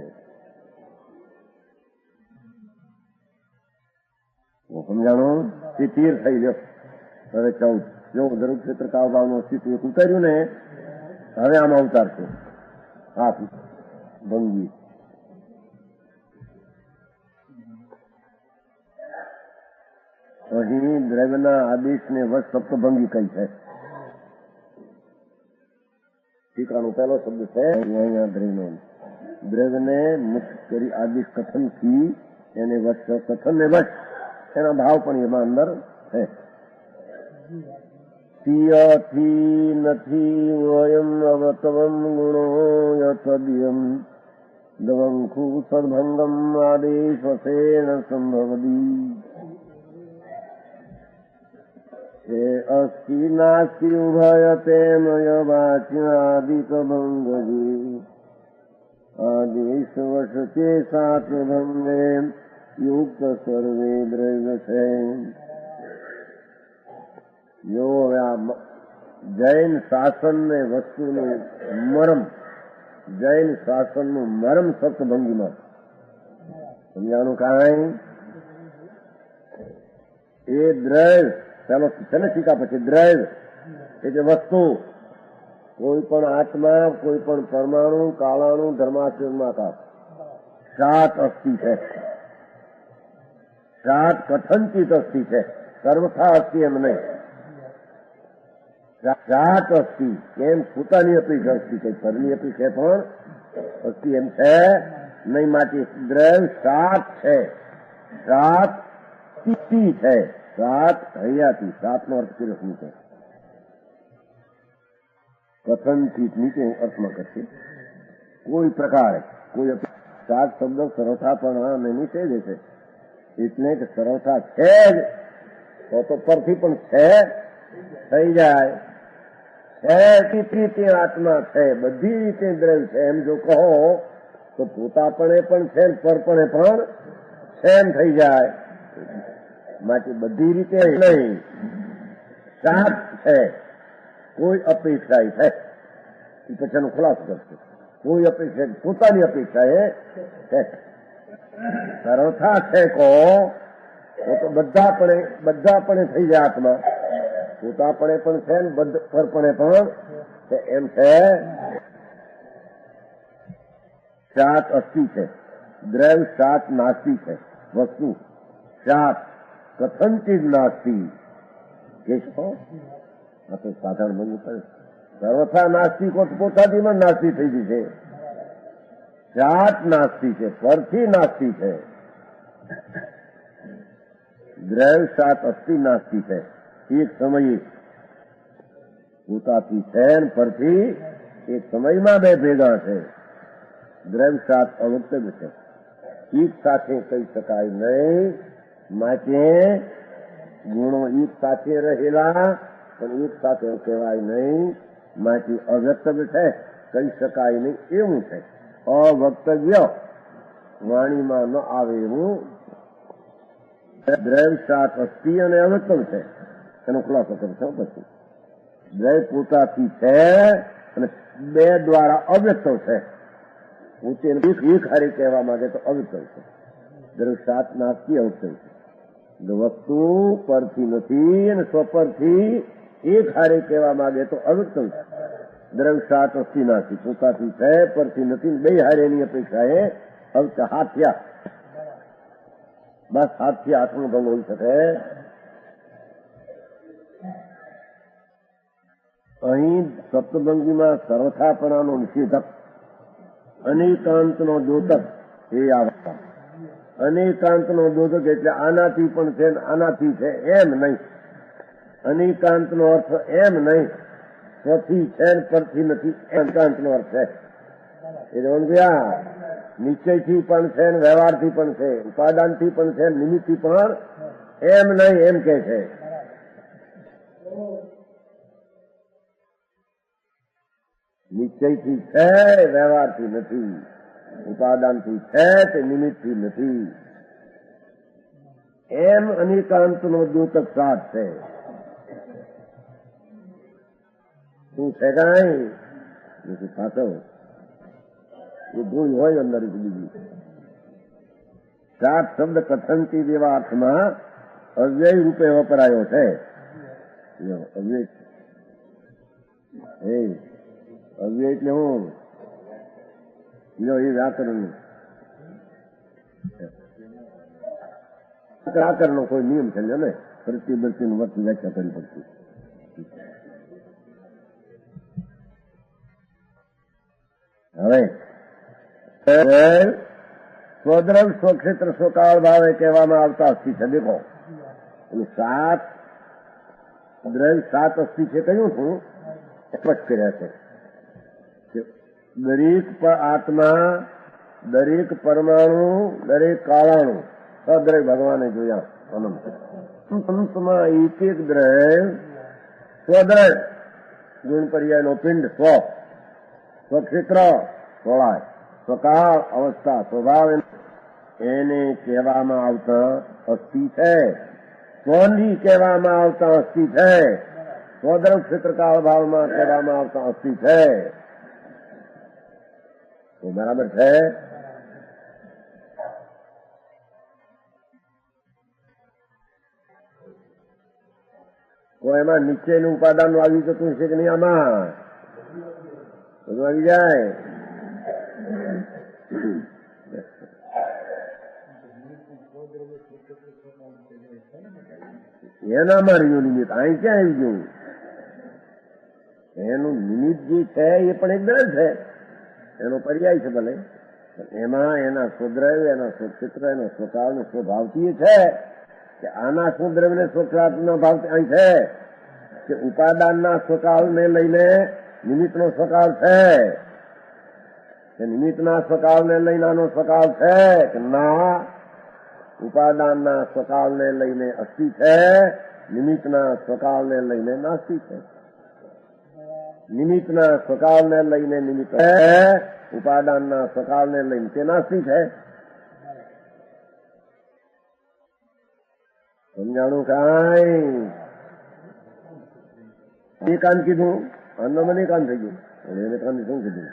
સમજાણું? એ 13 થઈ ગયો. હવે 14 જો ધ્રુવ ક્ષેત્ર કાળભાવનું અસ્તિત્વ એક ઉતાર્યું ને, હવે આમાં ઉતારશે. હા ભંગી. અહીં દ્રવ્યના આદેશને વશ સપ્તભંગી કઈ છે? ટીકાનો પહેલો શબ્દ છે અહીંયા દ્રવ્યનો. દ્રવ્યને મુક્ત કરી આદેશ કથનથી એને વશ, કથનને વશ એના ભાવ પણ એમાં અંદર છે. તિયથી નથી વયમ અવતવમ ગુણો યથદ્યમ દવંખુ સદભંગમ આદેશ વસેન સંભવદી. અસ્તિ નાસ્તિ ઉભયતે મય વાચ્યાદિક ભંગજી આદેશ વશતે સાત ભંગે યુક્ત સર્વે દ્રવ્ય છે. જો જૈન શાસન ને વસ્તુનું મરમ, જૈન શાસનનું મરમ સપ્તભંગીમાં સમજાવાનું કાંઈ? એ દ્રવ્ય ચાલો છે ને ટીકા પછી દ્રવ્ય એટલે વસ્તુ. કોઈ પણ આત્મા, કોઈ પણ પરમાણુ, કાળાણુ, ધર્માશ્રમાકાર સાત અસ્થિ છે, સાત કથનચિત અસ્થિ છે, સર્વથા અસ્થિ એમ નહીં. સાત અસ્થિ કેમ પોતાની અપેક્ષા અસ્થિ છે, પરની અપેક્ષા પણ અસ્થિ એમ છે નહીં. માટે દ્રવ્ય સાત છે, સાત તિથિ છે, સાત હૈયાથી. સાતનો અર્થ કર્યો શું છે? કથનચિત નીચે અર્થમાં કરશે કોઈ પ્રકારે કોઈ સાત શબ્દ સરળતા પણ નિષેધે છે, એટલે કે સરળતા છે જ તો પરથી પણ છે થઈ જાય છે. તે આત્મા છે, બધી રીતે દ્રવ્ય છે એમ જો કહો તો પોતાપણે પણ છે, પરપણે પણ છે એમ થઈ જાય. માટે બધી રીતે નહીં, સાત છે, કોઈ અપેક્ષા છે. એ પછી એનો ખુલાસો કરશે. કોઈ અપેક્ષા પોતાની અપેક્ષા એ છે. સરળતા છે કહો તો બધાપણે થઈ જાય આત્મા. પોતાપણે પણ છે ને પરપણે પણ છે એમ છે. સાત અસ્થિ છે, દ્રવ્ય સાત નાસ્તિ છે, વસ્તુ સાત કથનચિત નાસ્તિ. કે આ તો સાધારણ બનવું પડે. સર્વથા નાસ્તિકો પોતાથી પણ નાસ્તિ થઈ ગઈ છે. સાત નાસ્તિ છે, પરથી નાસ્તિ છે. દ્રવ્ય સાત અસ્થિ નાસ્તિ છે. એક સમયે પોતાથી છે ને પરથી એક સમયમાં બે ભેગા છે. દ્રવ્ય સાત અવક્તવ્ય છે, એક સાથે કહી શકાય નહીં. માટે ગુણો એક સાથે રહેલા પણ એક સાથે કહેવાય નહીં. માટે અવક્તવ્ય છે, કહી શકાય નહીં એવું છે. અવક્તવ્ય વાણીમાં ન આવે એવું. દ્રવ્ય સાત અસ્થિ અને અવક્તવ્ય છે, એનો ખુલાસો કરશો. પછી દ્રવ્ય પોતાથી છે અને બે દ્વારા અવ્યક્તવ છે. ઊંચે એક હારી કહેવા માંગે તો અવ્યક્તવ છે. દ્રવ્ય સાત નાસ્તિ અવ્યક્તવ છે. વસ્તુ પરથી નથી અને સ્વપરથી એક હારે કહેવા માંગે તો અવ્યક્તવ છે. દ્રવ્ય સાત અસ્થિ નાસ્તિ, પોતાથી છે પરથી નથી, બે હારેની અપેક્ષા એ હાથ થયા. બસ હાથથી આઠમો ભંગ હોઈ શકે. અહીં સપ્તભંગીમાં સર્વથાપણાનો નિષેધક, અનેકાંતનો દ્યોતક એ આવતા. અનેકાંતનો દ્યોતક એટલે આનાથી પણ છે આનાથી છે એમ નહીં. અનેકાંતનો અર્થ એમ નહીં, સ્વથી છે ને પરથી નથી એકાંતનો અર્થ છે. એ ગયા નિશ્ચયથી પણ છે ને વ્યવહારથી પણ છે, ઉપાદાનથી પણ છે, નિમિત્તથી પણ એમ નહીં એમ કે છે. નિશ્ચયથી છે, વ્યવહારથી નથી, ઉપાદાનથી છે તે નિમિત્તથી નથી. એમ અનેકાંતનો દ્યોતક સાત છે. શું છે કાંઈ પાછો એ ભૂલ હોય અંદર બીજી. સાત શબ્દ કથનથી જેવા અર્થમાં અવ્યય રૂપે વપરાયો છે. અવ્યય અવ્યય એટલે હું એ વ્યાકરણ વ્યાકરણનો કોઈ નિયમ છે ને પ્રતિબંધનું વર્ત વ્યાખ્યા કરી પડતી. હવે સ્વદ્રવ સ્વક્ષેત્ર સ્વકાળ ભાવે કહેવામાં આવતા અસ્થિ છે. દેખો સાત દ્રવ્ય સાત અસ્થિ છે કહ્યું છું, સ્પષ્ટ કર્યા છે. દરેક આત્મા, દરેક પરમાણુ, દરેક કાળાણુ સદ્રવ્ય ભગવાને જોયા અનંત. અંતમાં એક એક દ્રવ્ય સ્વદ્રવ્ય ગુણ પર્યાયનો પિંડ સ્વ, સ્વક્ષેત્ર સોળાય, સ્વકાળ અવસ્થા સ્વભાવ એને કહેવામાં આવતા અસ્થિ છે. સ્વની કહેવામાં આવતા અસ્થિ છે. સ્વદ્રવ ક્ષેત્રકાળ ભાવમાં કહેવામાં આવતા અસ્થિ છે. તો બરાબર છે. કોઈ એમાં નીચેનું ઉપાદાન આવી જતું છે કે નહીં? આમાં બધું આવી જાય. એનામાં રહ્યું નિમિત્ત. અહીં ક્યાં આવી ગયું? એનું નિમિત્ત જે છે એ પણ એક દ્રવ્ય છે, એનો પર્યાય છે ભલે. એમાં એના સ્વદ્રવ્ય, એના સ્વક્ષેત્ર, એનો સ્વકાળ ને સ્વભાવથી છે કે આના સ્વદ્રવ્ય ને સ્વકાળના ભાવ અહીં છે કે ઉપાદાનના સ્વકાળને લઈને નિમિત્તનો સ્વકાળ છે કે નિમિત્તના સ્વકાળને લઈને આનો સ્વકાળ છે કે ના ઉપાદાનના સ્વકાળને લઈને અસ્થિ છે, નિમિત્તના સ્વકાળને લઈને નાસ્તિ છે. નિમિત્તના સ્વકાળને લઈને નિમિત્ત છે, ઉપાદાનના સ્વકાળને લઈને તે નાસ્તિ છે. સમજાણું કાંઈ? એ કાન કીધું, અન્ન મને કાન થઈ ગયું. એને કાન શું કીધું?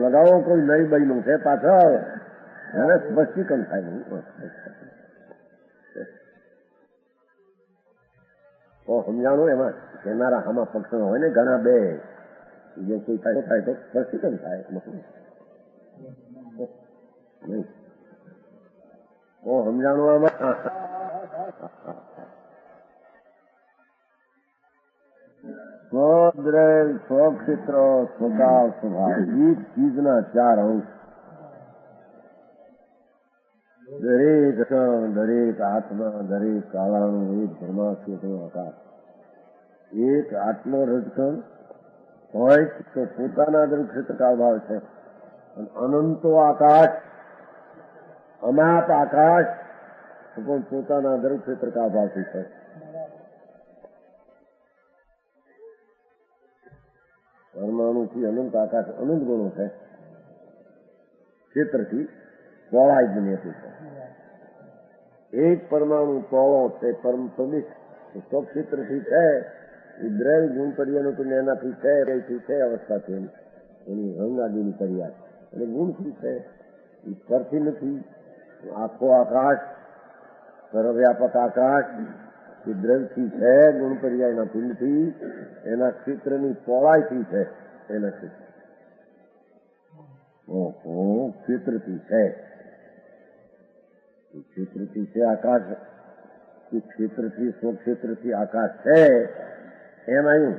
લગાવો કોઈ નહીં બન્યું છે પાછળ, એને સ્પષ્ટીકરણ થાય. તો સમજાણું એમાં કેનારા આમાં પક્ષ હોય ને ઘણા બે, જે કોઈ થાય તો સ્પષ્ટીકરણ થાય નહીં. તો સમજાણું આમાં સ્વદ્રવ્ય, સ્વક્ષેત્ર, સ્વભાવ, સ્વભાવ એક ચીજના ચાર અંશ. દરેક ક્ષણ, દરેક આત્મા, દરેક કાળાનું એક ધર્માસ્યનો આકાશ. એક આટલો રજકણ હોય તો પોતાના ક્ષેત્ર કાળ ભાવ છે, અને અનંતો આકાશ, અમાપ આકાશ પણ પોતાના ક્ષેત્ર કાળ ભાવથી છે. પરમાણુથી અનંત આકાશ અનંત ગુણો છે, ક્ષેત્રથી પહોળાઈ બની હતી છે. એક પરમાણુ પહોળો છે, પરમ પ્રદેશ સ્વક્ષેત્રથી છે, એ દ્રવ્ય ગુણ પર્યાનું તો એનાથી છે, એથી છે અવસ્થાથી એની રંગાદીની પર્યાય અને ગુણથી છે, એ પરથી નથી. આખો આકાશ, સર્વવ્યાપક આકાશ એ દ્રવ્યથી છે, ગુણ પર્યાયના પિંડથી, એના ક્ષેત્રની પહોળાઈથી છે. એના ક્ષેત્રથી છે, ક્ષેત્રથી છે આકાશ, ક્ષેત્રથી સ્વક્ષેત્રથી આકાશ છે. એમ આવ્યું,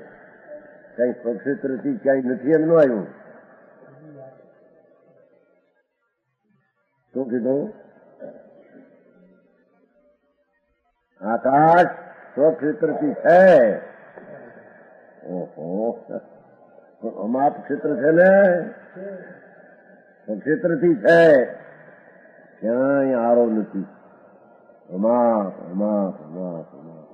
કઈ સ્વક્ષેત્રથી ક્યાંય નથી એમ ન આવ્યું. શું કીધું? આકાશ સ્વક્ષેત્રથી છે. ઓહો, અમાપ ક્ષેત્ર છે ને, સ્વક્ષેત્રથી છે, ક્યાંય આરો નથી. અમાપ અમાપ અમાપ અમાપ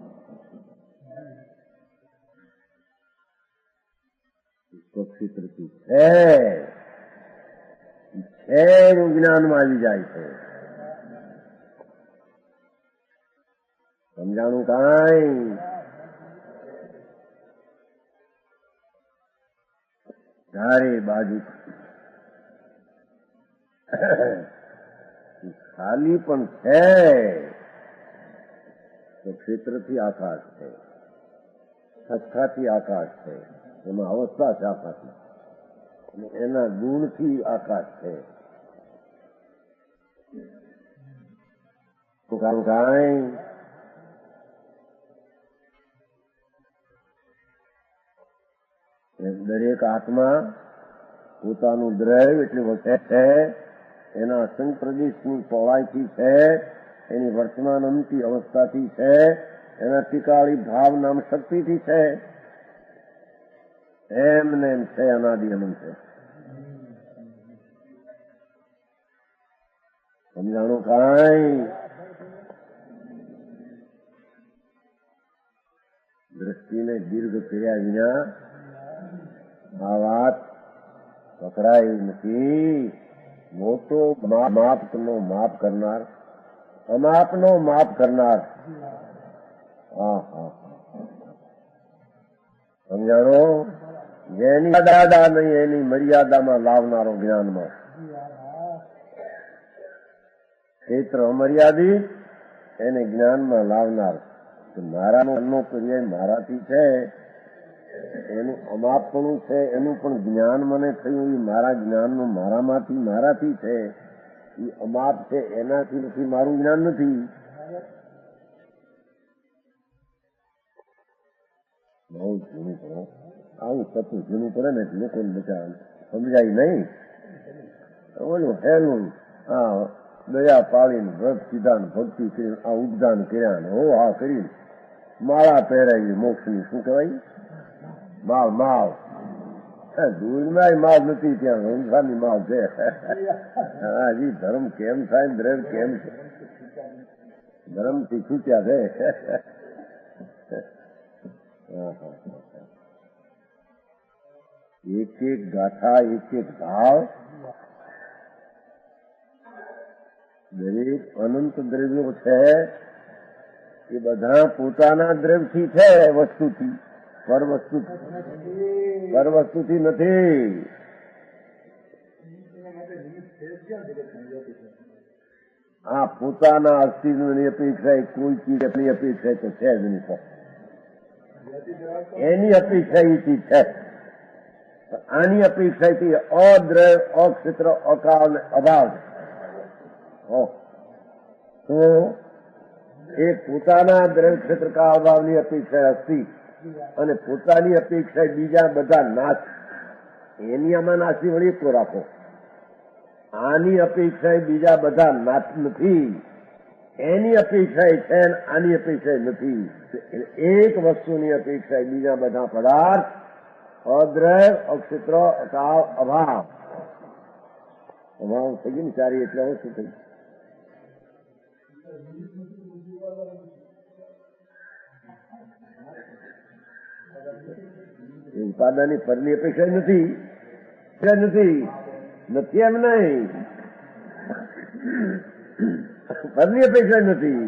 સ્વક્ષેત્રથી છે એનું જ્ઞાનમાં આવી જાય છે. સમજાણું કાંઈ? ચારે બાજુ ખાલી પણ છે તો ક્ષેત્રથી આકાશ છે, સત્તાથી આકાશ છે, એમાં અવસ્થા છે આકાશમાં, અને એના ગુણથી આકાશ છે. તો કાંઈ દરેક આત્મા પોતાનું દ્રવ્ય એટલે વખતે છે, એના અસંગ પ્રદેશની પહોળાઈથી છે, એની વર્તમાન અંતિ અવસ્થાથી છે, એના ટીકાળી ભાવ નામ શક્તિથી છે. એમને એમ છે, અનાદિ અનંત છે. સમજાણું કાંઈ? દ્રષ્ટિને દીર્ઘ કર્યા વિના આ વાત પકડાઈ નથી. મોટો માપનો માપ કરનાર, અમાપનો માપ કરનાર. સમજાણો? જેની મર્યાદા નહીં એની મર્યાદામાં લાવનારો જ્ઞાનમાં. ક્ષેત્ર અમર્યાદિત એને જ્ઞાનમાં લાવનાર. મારાનો પર્યાય મારાથી છે, એનું અમાપણું છે, એનું પણ જ્ઞાન મને થયું એ મારા જ્ઞાનનું મારામાંથી છે. એ અમાપ છે એનાથી નથી, મારું જ્ઞાન નથી. બહુ જૂનું કરો આવું સતું જૂનું કરે ને લોકોને બચાવ સમજાય નહીં. ઓલું હેલું દયા પાડીને વ્રત સીધા ભક્તિ કરીને આ ઉપદાન કર્યા ને હો હા કરીને માળા પહેરાવી મોક્ષની. શું કહેવાય? માલ માલ દૂરમાં માલ નથી, ત્યાં સંસારની માલ છે. હજી ધર્મ કેમ થાય, દ્રવ્ય કેમ છે, ધર્મથી છૂટ્યા છે. એક એક ગાથા, એક એક ભાવ, દરેક અનંત દ્રવ્યો છે એ બધા પોતાના દ્રવ્યથી છે, વસ્તુથી, પરવસ્તુથી નથી. આ પોતાના અસ્તિત્વની અપેક્ષા કોઈ ચીજની અપેક્ષા તો છે જ નહીં. એની અપેક્ષા એ ચીજ છે. આની અપેક્ષાથી અદ્રવ્ય, અક્ષેત્ર, અકાળ, અભાવ. તો એ પોતાના દ્રવ્ય ક્ષેત્ર કા અભાવની અપેક્ષા હતી અને પોતાની અપેક્ષા બીજા બધા નાશ. એની આમાં નાશી વળી એકલો રાખો. આની અપેક્ષા બીજા બધા નાશ નથી. એની અપેક્ષા છે, આની અપેક્ષા નથી. એક વસ્તુની અપેક્ષા બીજા બધા પદાર્થ, અદ્રવ્ય, અક્ષેત્ર, અકાળ, અભાવ. અભાવ થઈ ગઈ ને ચારી, એટલે વસ્તુ થઈ. ઉપાદાનની પરની અપેક્ષા નથી, નથી એમ નહીં. પરની અપેક્ષા નથી,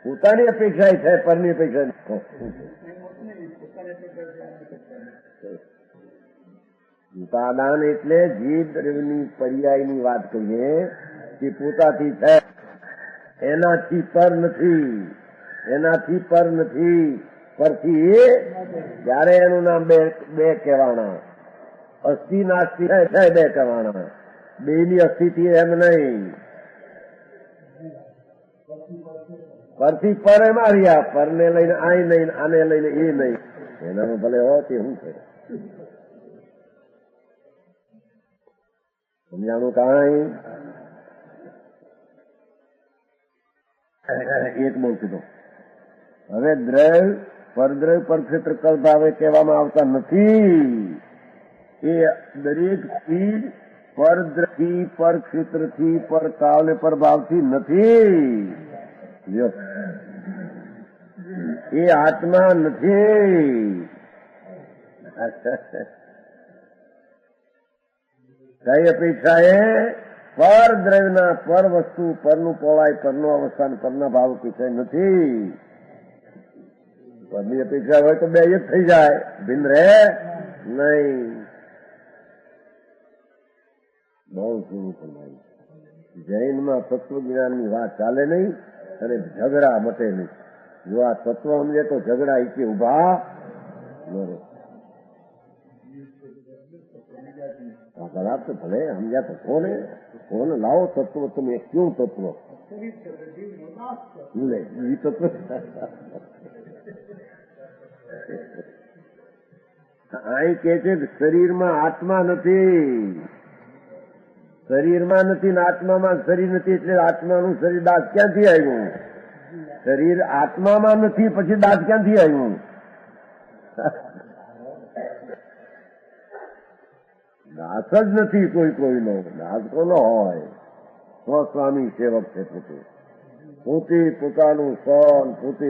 પોતાની અપેક્ષા છે, પરની અપેક્ષા નથી. ઉપાદાન એટલે જે દ્રવ્યની પર્યાયની વાત કહીએ તે પોતાથી છે, એનાથી પર નથી, એનાથી પર નથી. પરથી ત્યારે એનું નામ બે કહેવાના. અસ્થિ નાસ્તિ છે બે કહેવાના. બેની અસ્થિતિ એમ નહીં. પરથી પર એમાં રહ્યા, પરને લઈને આ નહીં, આને લઈને એ નહીં. એનામાં ભલે હોય તે શું છે? સમજાણું કાંઈ? એક બહુ કીધો. હવે દ્રવ્ય, પરદ્રવ્ય, પરક્ષેત્ર, કલભાવે કહેવામાં આવતા નથી. એ દરેક ચીજ પરદ્રવ્યથી, પરક્ષેત્રથી, પરકાળ ને પરભાવથી નથી. એ આત્મા નથી. કઈ અપેક્ષા એ પર દ્રવ્યના, પર વસ્તુ, પરનું પહોળાઈ, પરનું અવસ્થાન, પરના ભાવ અપેક્ષા નથી. પરની અપેક્ષા હોય તો બે જ થઈ જાય, ભિન્ન રહે નહીં. બહુ શું સમજાય. જૈનમાં તત્વજ્ઞાનની વાત ચાલે નહીં અને ઝઘડા મટે નહીં. જો આ તત્વ સમજે તો ઝઘડા એકે ઉભા ન રહે. તો ભલે સમજ્યા તો કોને લાવો તત્વ, તમે ક્યું તત્વ તત્વ અહીં કે છે શરીરમાં આત્મા નથી, શરીરમાં નથી ને આત્મામાં શરીર નથી. એટલે આત્માનું શરીર દાસ ક્યાંથી આવ્યું? શરીર આત્મામાં નથી, પછી દાસ ક્યાંથી આવ્યું? દાસ જ નથી કોઈનો. દાસ કોનો હોય? સ્વસ્વામી સેવક છે પોતે પોતાનું સોન, પોતે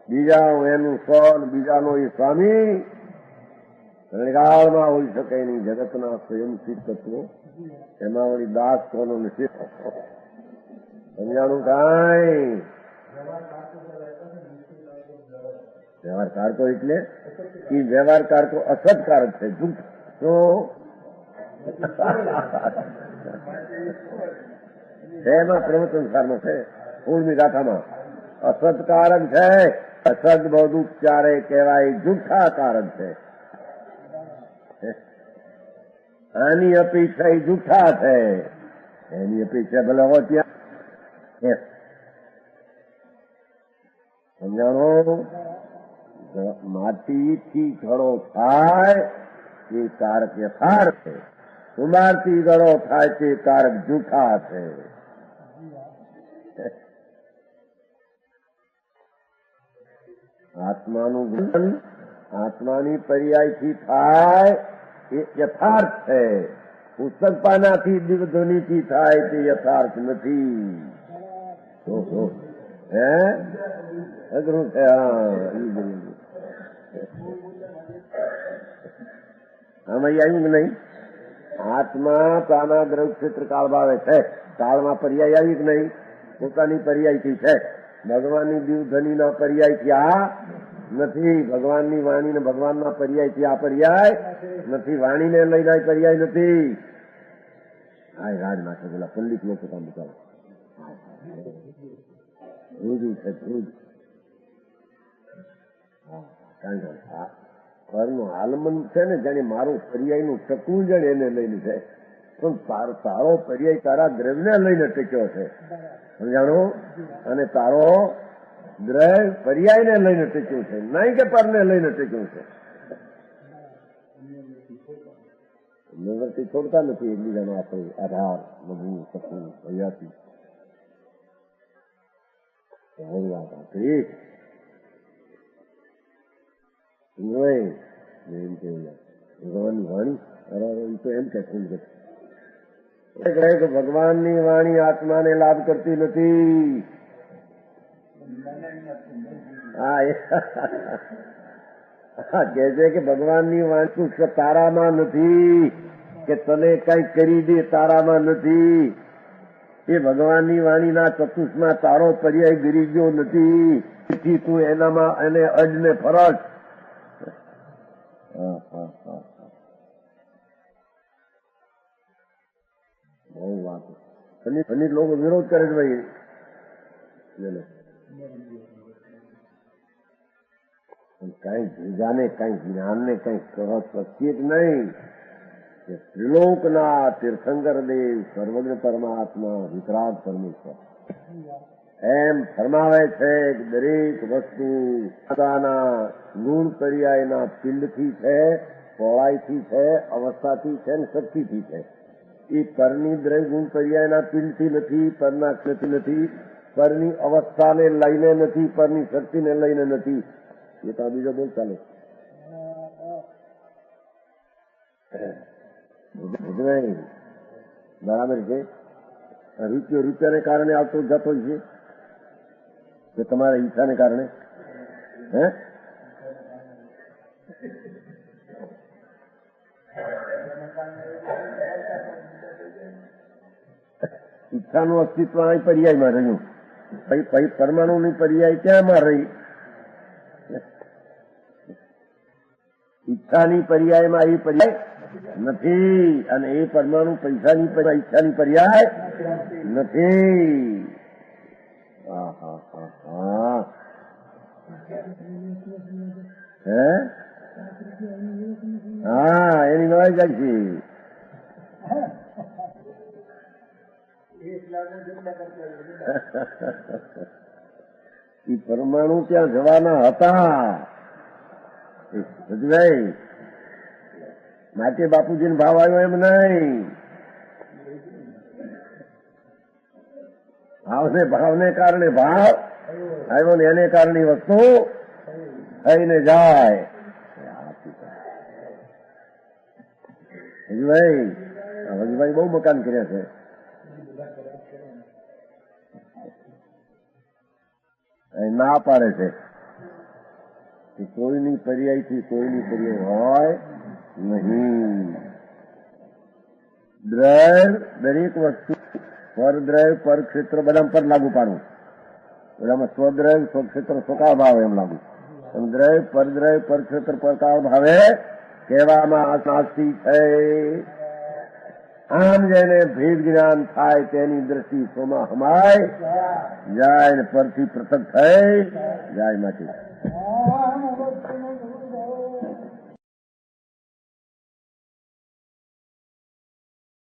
બીજા એનું સોન, બીજાનો એ સ્વામી રણગાળમાં હોઈ શકે નહીં. જગતના સ્વયંસિદ્ધ તત્વો એમાં વળી દાસ કોનો નથી. સમજાણું કાંઈ? વ્યવહાર કારકો એટલે એ વ્યવહાર કારકો અસત્કારક છે. જૂઠ તો એમાં પ્રવચન સારમાં છે, 16મી ગાથામાં અસત્કારક છે. અસદ બૌદ્ધુપચારે કહેવાય, જૂઠા કારક છે. આની અપેક્ષા એ જૂઠા છે, એની અપેક્ષા ભલે હો ત્યાં સમજાણો. માટીથી ઘડો થાય એ કારક યથાર્થ છે, કુંભારથી ઘડો થાય તે કારક જૂઠા છે. આત્માનું જ્ઞાન આત્માની પર્યાયથી થાય એ યથાર્થ છે, પુસ્તક પાનાથી દિવ્યધ્વનિથી થાય તે યથાર્થ નથી. હે અઘરું છે. આમાં આવ્યું કે નહીં? આત્મા પાના દ્રવ ક્ષેત્ર કાળ ભાવે છે, કાળમાં પર્યાય આવી કે નહીં? પોતાની પર્યાયથી છે. ભગવાનની દિવ્યધ્વનિના પર્યાયથી આ નથી, ભગવાનની વાણી ને ભગવાનના પર્યાયથી આ પર્યાય નથી, વાણીને લઈને પર્યાય નથી. આ રાજ નાખે પેલા પંડિત લોકો કામ બતાવે રૂજુ છે, રૂજ ઘરનું આલમન છે ને, જાણે મારું પર્યાયનું ટકવું જાણે એને લઈને છે, પણ તારો પર્યાય તારા દ્રવ્યને લઈને ટેક્યો છે, સમજાણો? અને તારો દ્રવ્ય પર્યાયને લઈને ટેક્યું છે, નહીં કે પરને લઈને ટેક્યું છે. નિવૃત્તિ છોડતા નથી એકબીજાનો આપણે આધાર બધું શકું હયાતી વાત આપી ભગવાનની વાણી તો એમ કે ભગવાનની વાણી આત્માને લાભ કરતી નથી. હા કે છે કે ભગવાનની વાણી તારામાં નથી, કે તને કઈ કરી દે તારામાં નથી. એ ભગવાનની વાણીના ચતુષ્માં તારો પર્યાય ગીરી ગયો નથી, તેથી તું એનામાં એને અજને ફરજ. બહુ વાત. અનેક લોકો વિરોધ કરે છે ભાઈ, કઈ ભેજાને કઈ જ્ઞાનને કઈ કહો શકીએ જ નહીં. ત્રિલોકના તીર્થંકર દેવ સર્વજ્ઞ પરમાત્મા વિતરાગ પરમેશ્વર એમ ફરમાવે છે કે દરેક વસ્તુ પોતાના ગુણ પર્યાયના પિંડથી છે, પહોળાઈથી છે, અવસ્થાથી છે અને શક્તિથી છે. એ પરની દ્રવ્ય ગુણ પર્યાયના પિંડથી નથી, પરના ક્ષતિ નથી, પરની અવસ્થાને લઈને નથી, પરની શક્તિને લઈને નથી. એ તો બીજો બોલ ચાલે બરાબર છે. રૂપિયાને કારણે આવતો જતો છે કે તમારા ઈચ્છાને કારણે? હે ઈચ્છાનું અસ્તિત્વ અહીં પર્યાયમાં રહ્યું, પછી પરમાણુની પર્યાય ક્યાંમાં રહી? ઈચ્છાની પર્યાયમાં એ પર્યાય નથી, અને એ પરમાણુ પૈસાની ઈચ્છાની પર્યાય નથી. હે હા એની નવાઈ જાય છે. એ પરમાણુ ત્યાં જવાના હતા ભાઈ, માટે બાપુજીને ભાવ આવ્યો એમ નહીં. ભાવને કારણે ભાવ આવ્યો ને એને કારણે વસ્તુ થઈને જાય. હજુભાઈ બહુ મકાન કર્યા છે. ના પાડે છે કે કોઈની પર્યાયથી કોઈની પર્યાય હોય નહીં. દ્રવ્ય દરેક વસ્તુ પરદ્રવ્ય પર ક્ષેત્ર બધા પર લાગુ પાડવું. બધામાં સ્વદ્રવ્ય સ્વક્ષેત્ર સ્વકાળ ભાવે એમ લાગુ. દ્રવ્ય પરદ્રવ્ય પર ક્ષેત્ર પરકાળ ભાવે કહેવામાં આશાસ્તી છે. આમ જેને ભેદ જ્ઞાન થાય તેની દ્રષ્ટિ સોમાં હમાય જાય ને પરથી પૃથક થઈ જાય. માટે